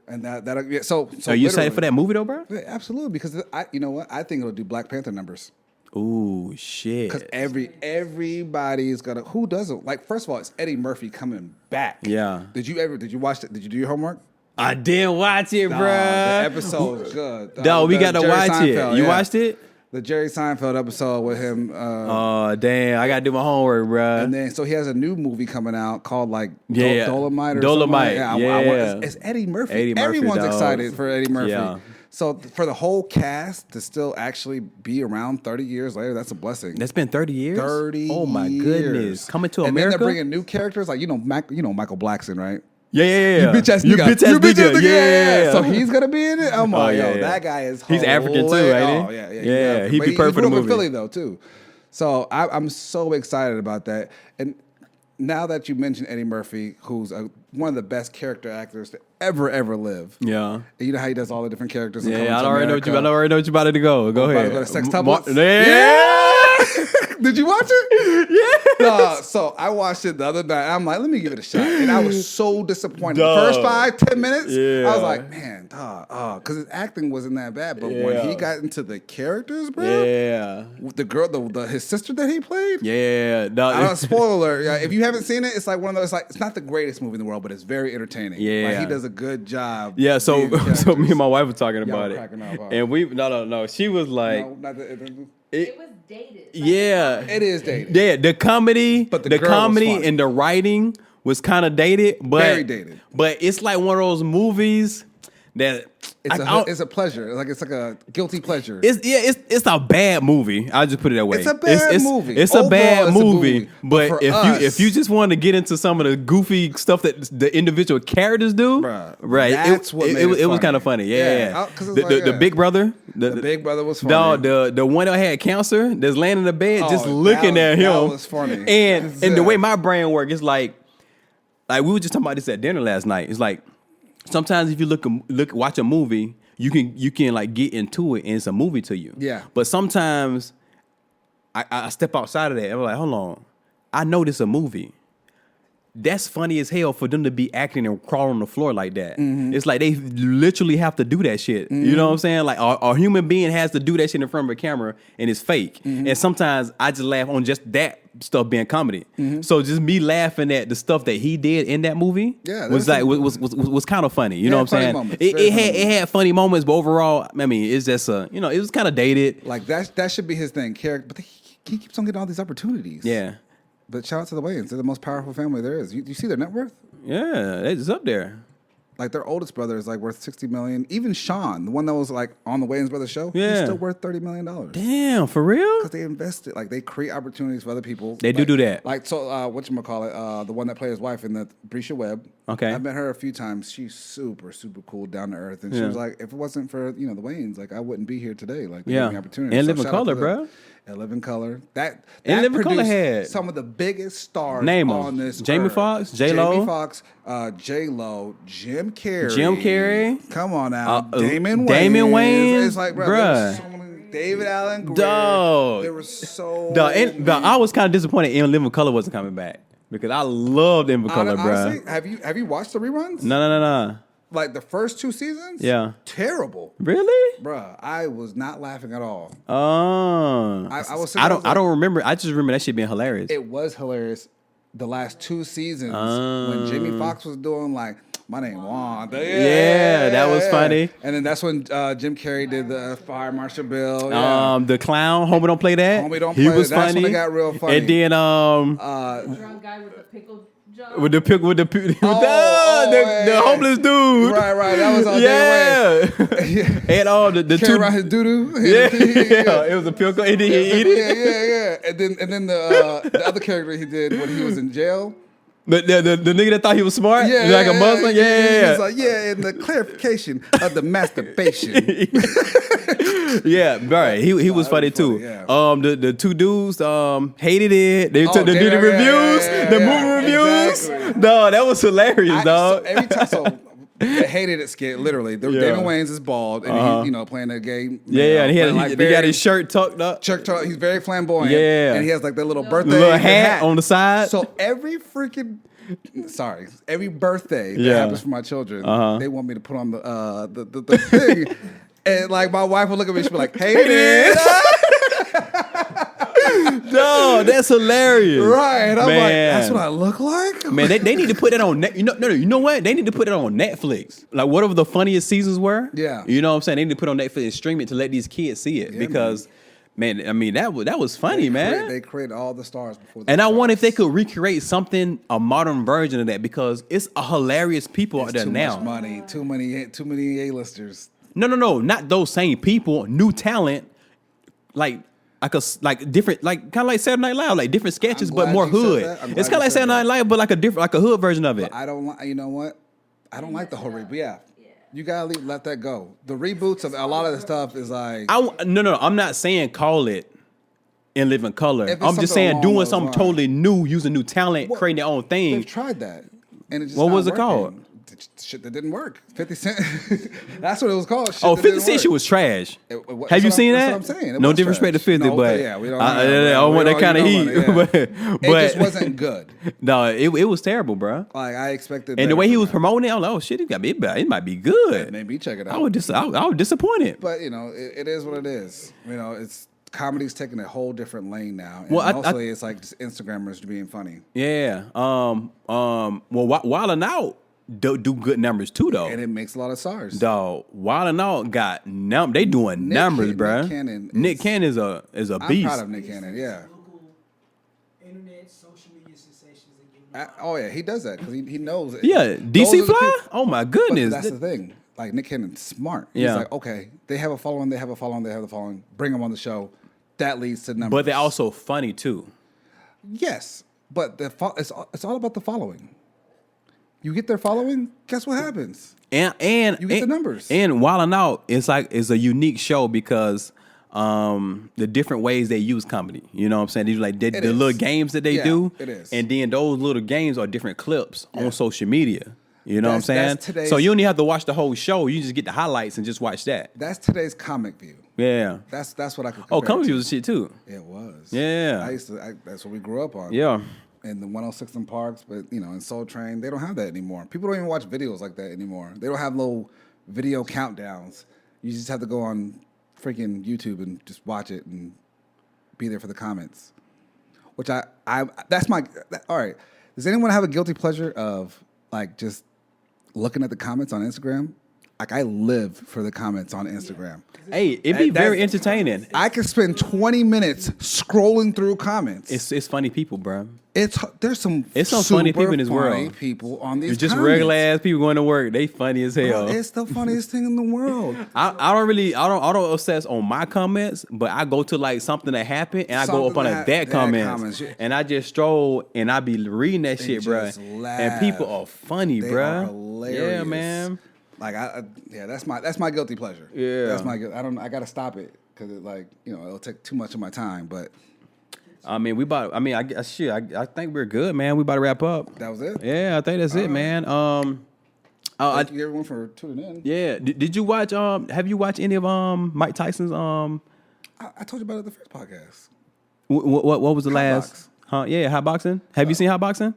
And that so Are you excited literally- for that movie though, bro? Yeah, absolutely, because you know what? I think it'll do Black Panther numbers. Ooh, shit. Because everybody's gonna. Who doesn't like? First of all, it's Eddie Murphy coming back. Yeah. Did you watch it? Did you do your homework? I didn't watch it, Nah, bro. the episode was good. Dog, we The got to Jerry watch Seinfeld, it. You yeah. watched it? The Jerry Seinfeld episode with him. Oh, damn. I got to do my homework, bro. And then, so he has a new movie coming out called like Yeah. Dolomite or Dolomite, something. yeah. It's Eddie Murphy. Eddie Murphy, Everyone's dog. excited for Eddie Murphy. Yeah. So for the whole cast to still actually be around 30 years later, that's a blessing. That's been 30 years? 30 Oh, my years. goodness. Coming to and America? then they're bringing new characters like, Michael Blackson, right? Yeah. You bitch ass You nigga. bitch ass nigga. Yeah. So he's gonna be in it. I'm like, yeah, yeah. that guy is. He's African too, hilarious. ain't he? Oh yeah. Yeah, he'd But be perfect for the grew up in movie. Philly though too. So I'm so excited about that. And now that you mentioned Eddie Murphy, who's one of the best character actors to ever live. Yeah. And you know how he does all the different characters. in Coming Yeah, I to already know America. what you about to go. Go About ahead. to go to Sextuplets? Yeah. Did you watch it? Yeah. So I watched it the other night. I'm like, let me give it a shot. And I was so disappointed. Dog. The first 5-10 minutes, Yeah. I was like, man, because his acting wasn't that bad. But when he got into the characters, bro, Yeah. the girl, his sister that he played. Yeah. I don't spoiler alert. Yeah, if you haven't seen it, it's like one of those. It's not the greatest movie in the world, but it's very entertaining. Yeah. Like, he does a good job. Yeah, so being characters. me and my wife were talking Y'all about were it. cracking up, huh? And no. She was like, No, not the, It was dated. yeah. it is dated. Yeah, the comedy, But the the girl was comedy funny. and the writing was kind of dated, but Very dated. But it's like one of those movies that It's a pleasure. It's like a guilty pleasure. it's a bad movie. I'll just put it that way. It's a bad movie. It's a Overall, bad it's a movie. movie. But For if you just want to get into some of the goofy stuff that the individual characters do, Bruh, right? that's what made it was funny. kind of funny. Yeah. 'cause it's The, like, the yeah. big brother, The Big Brother was no, funny. the one that had cancer that's laying in the bed, just Oh, looking that at him. was funny. And Yeah. the way my brain works, it's like we were just talking about this at dinner last night. It's like sometimes if you watch a movie, you can like get into it and it's a movie to you. Yeah. But sometimes I step outside of that and I'm like, hold on, I know this a movie. that's funny as hell for them to be acting and crawling on the floor like that. It's like they literally have to do that shit. You know what I'm saying? Like a human being has to do that shit in front of a camera and it's fake. And sometimes I just laugh on just that stuff being comedy. So just me laughing at the stuff that he did in that movie was kind of funny. You know what I'm saying? It had funny moments, but overall, I mean, it's just it was kind of dated. Like that should be his thing. Character, but he keeps on getting all these opportunities. Yeah. But shout out to the Wayans. They're the most powerful family there is. You see their net worth? Yeah, it's up there. Like their oldest brother is like worth $60 million. Even Sean, the one that was like on the Wayans Brothers show, he's still worth $30 million. Damn, for real? Because they invested, like they create opportunities for other people. They do that. Like so, whatchamacallit, the one that played his wife in the Brescia Webb. Okay. I've met her a few times. She's super, super cool, down to earth, and she was like, if it wasn't for the Wayans, like I wouldn't be here today. Like they gave me opportunities. And so Live in Color, bro. And Live in Color. That Live in Color had some of the biggest stars name on this. Jamie Foxx, J-Lo. Jamie Foxx, J-Lo, Jim Carrey. Come on now. Damon Wayans. It's like, bro, bruh. so many, David Allen Greer. Dog. There was so I was kind of disappointed in Live in Color wasn't coming back because I loved Live in Color, bro. Have you watched the reruns? No. Like the first 2 seasons? Yeah. Terrible. Really? Bruh, I was not laughing at all. I don't remember. I just remember that shit being hilarious. It was hilarious. The last 2 seasons when Jamie Foxx was doing like, my name Wanda. Yeah, that was funny. And then that's when Jim Carrey did the Fire Marshal Bill. The clown, Homie Don't Play That. Homie Don't He Play was That. That's funny. when it got real funny. And then drunk guy with the pickle jar. with the homeless dude. Right. That was all day Yeah. And all the Carry two around his doo-doo. Yeah, it was a pickle and then he eat it. Yeah. And then the other character he did when he was in jail. The nigga that thought he was smart, like a Muslim, He's like, and the clarification of the masturbation. Yeah, bro, he was funny too. Yeah. The 2 dudes hated it. They took the reviews, the movie reviews. Exactly. No, that was hilarious, dog. So every time, they hated it skit, literally. Damon Wayans is bald, and he's playing a game. And he got his shirt tucked up. He's very flamboyant. Yeah. And he has like that little birthday hat on the side. So every birthday that happens for my children, they want me to put on the thing. And like my wife would look at me, she'd be like, "Hey, it." No, that's hilarious. Right. And I'm like, that's what I look like? Man, they need to put it on you know what? They need to put it on Netflix. Like whatever the funniest seasons were. Yeah. You know what I'm saying? They need to put it on Netflix and stream it to let these kids see it. Because man, I mean that was funny, man. They created all the stars before and I wonder if they could recreate a modern version of that because it's a hilarious people out there now. Too much money, too many A-listers. No, not those same people, new talent, like different, like kind of like Saturday Night Live, like different sketches, but more hood. It's kind of like Saturday Night Live, but like a hood version of it. But I don't like. You know what? I don't like the whole reboot. Yeah. You gotta let that go. The reboots of a lot of the stuff is like. No. I'm not saying call it in Live in Color. I'm just saying doing something totally new, using new talent, creating their own thing. They've tried that, and it just what was it called? Shit that didn't work. 50 Cent. That's what it was called. 50 Cent shit was trash. Have you seen that? That's what I'm saying. No disrespect to 50, but we don't. I don't want that kind of heat. But it just wasn't good. No, it was terrible, bro. Like I expected. And the way he was promoting it, I was like, oh shit, it might be good. Maybe check it out. I was disappointed. But it is what it is. It's comedy's taking a whole different lane now. And well, mostly it's like just Instagrammers being funny. Yeah. Well, Wild 'N Out do good numbers too, though. And it makes a lot of stars. Dog, Wild 'N Out got they doing numbers, bro. Nick Cannon is a beast. I'm proud of Nick Cannon. Yeah. Internet, social media sensations. He does that because he knows it. Yeah, DC Fly. Oh my goodness, but that's the thing. Like Nick Cannon's smart. He's like, okay, they have a following. Bring them on the show. That leads to numbers. But they're also funny too. Yes, but it's all about the following. You get their following, guess what happens? And you get the numbers. And Wild 'N Out it's a unique show because the different ways they use comedy. You know what I'm saying? These like the little games that they do. It is. And then those little games are different clips on social media. You know what I'm saying? So you don't even have to watch the whole show. You just get the highlights and just watch that. That's today's comic view. Yeah. That's what I could compare. Oh, comic view was shit too. It was. Yeah. That's what we grew up on. Yeah. in the 106 in Parks, but in Soul Train, they don't have that anymore. People don't even watch videos like that anymore. They don't have little video countdowns. You just have to go on freaking YouTube and just watch it and be there for the comments. Which all right. Does anyone have a guilty pleasure of like just looking at the comments on Instagram? Like I live for the comments on Instagram. Hey, it'd be very entertaining. I could spend 20 minutes scrolling through comments. It's funny people, bro. There's some funny people in this world. People on these It's just comments. regular ass people going to work. They funny as hell. Bro, it's the funniest thing in the world. I don't obsess on my comments, but I go to like something that happened and I go up on that comments and I just stroll and I be reading that shit, bro. And people are funny, They bro. are hilarious. Yeah, man. Like that's my guilty pleasure. Yeah, that's my. I gotta stop it because it'll take too much of my time. But I mean, I think we're good, man. We about to wrap up. That was it. Yeah, I think that's it, man. Thank you everyone for tuning in. Yeah. Did you watch? Have you watched any of Mike Tyson's? I told you about it the first podcast. What was the Hot last? Box. Huh? Yeah, hot boxing. Have you seen hot boxing?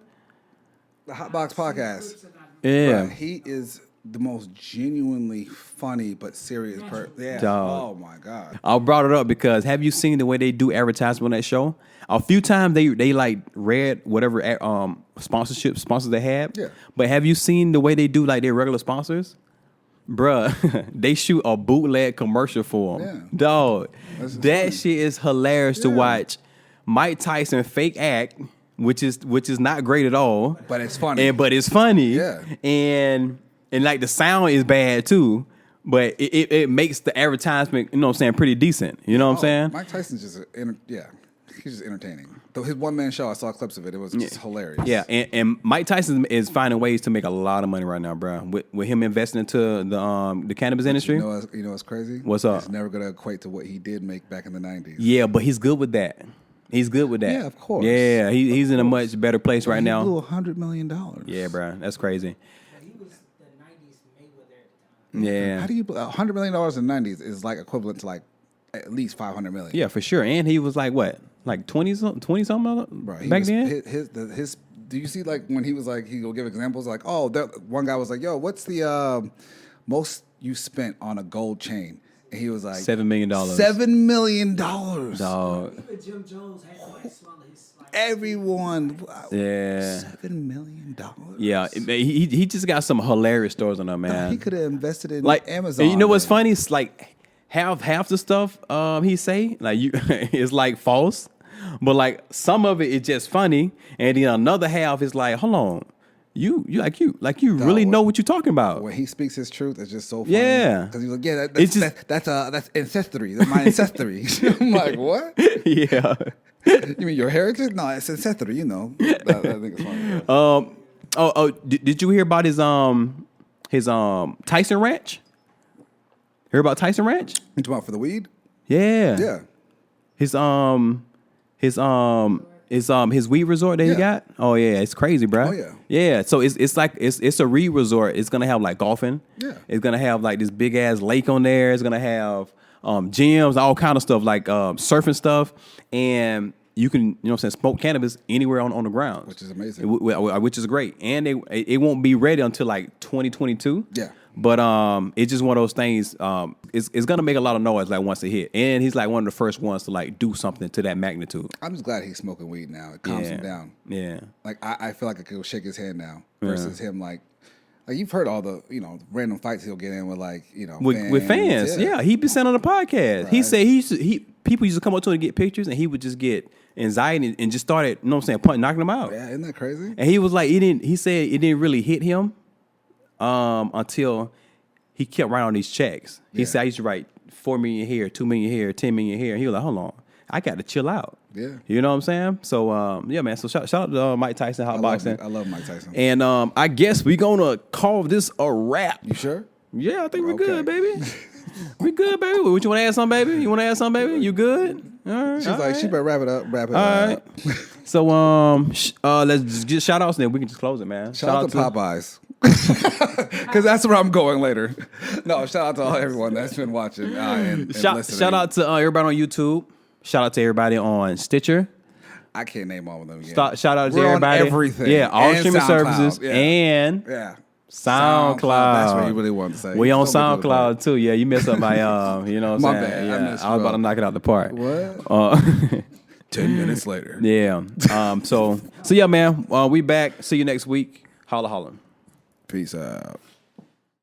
The Hot Box podcast. Yeah. Bruh, he is the most genuinely funny but serious person. Yeah. Dog. Oh my god. I brought it up because have you seen the way they do advertisement on that show? A few times they like read whatever sponsors they had. Yeah. But have you seen the way they do like their regular sponsors? Bruh, they shoot a bootleg commercial for them. Yeah. Dog, that funny. shit is hilarious to watch. Mike Tyson fake act, which is not great at all. But it's funny. But it's funny. Yeah. And like the sound is bad too, but it makes the advertisement, pretty decent. You know what I'm saying? Mike Tyson's just he's just entertaining. Though his one man show, I saw clips of it. It was just hilarious. Yeah, and Mike Tyson is finding ways to make a lot of money right now, bro. With him investing into the cannabis industry. You know what's crazy? What's up? It's never gonna equate to what he did make back in the 90s. Yeah, but he's good with that. He's good with that. Yeah, of course. Yeah, he's in a much better place right now. He blew $100 million. Yeah, bro, that's crazy. He was the 90s Mayweather at the time. Yeah. How do you $100 million in the 90s is like equivalent to like at least $500 million. Yeah, for sure. And he was like what, like 20 something Bro, back then. His do you see like when he was like he go give examples like one guy was like, yo, what's the most you spent on a gold chain? And he was like $7 million. $7 million. Dog. Even Jim Jones had to like swallow his like, Everyone. Yeah. $7 million. Yeah, he just got some hilarious stories on that, man. He could have invested in Like Amazon. And you know what's man. funny? It's like half the stuff he say like is like false, but like some of it is just funny, and then another half is like, hold on, you really know what you're talking about. When he speaks his truth, it's just so funny. Yeah. Because he's like, yeah, It's that's ancestry. That's my ancestry. I'm like, what? Yeah. You mean your heritage? No, it's ancestry. You know. I think it's funny. Did you hear about his Tyson Ranch? Hear about Tyson Ranch? You talking about for the weed? Yeah. Yeah. His weed resort that he got. Oh yeah, it's crazy, bro. Oh, yeah. Yeah. So it's a weed resort. It's gonna have like golfing. Yeah. It's gonna have like this big ass lake on there. It's gonna have gyms, all kind of stuff like surfing stuff, and you can smoke cannabis anywhere on the ground, Which is amazing. which is great. And it won't be ready until like 2022. Yeah. But it's just one of those things. It's gonna make a lot of noise like once it hit, and he's like one of the first ones to like do something to that magnitude. I'm just glad he's smoking weed now. It calms him down. Yeah. Like I feel like I could go shake his hand now versus him like you've heard all the random fights he'll get in with with fans. Yeah, he been saying on the podcast. He said people used to come up to him to get pictures, and he would just get anxiety and just started knocking them out. Yeah, isn't that crazy? And he was like, he said it didn't really hit him until he kept writing on these checks. He said I used to write 4 million here, 2 million here, 10 million here. And he was like, hold on, I got to chill out. Yeah. You know what I'm saying? So yeah, man. So shout out to Mike Tyson, hot boxing. I love Mike Tyson. And I guess we're gonna call this a wrap. You sure? Yeah, I think we're Okay. good, baby. We good, baby. What you want to add something, baby? You want to add something, baby? You good? All right. She's all like, right. she better wrap it up. All right. So let's just get shout outs and then we can just close it, man. Shout out to Popeyes. Because that's where I'm going later. No, shout out to everyone that's been watching and listening. Shout out to everybody on YouTube. Shout out to everybody on Stitcher. I can't name all of them. Shout out to We're everybody. on everything. Yeah, all And streaming SoundCloud. services Yeah. and Yeah. SoundCloud. That's what you really want to say. We You on told me to do the part. SoundCloud too. Yeah, you messed up my you know what My I'm saying? bad. I Yeah, messed I was you about to up. knock it out the park. What? 10 minutes later. Yeah. So yeah, man. We back. See you next week. Holla holla. Peace out.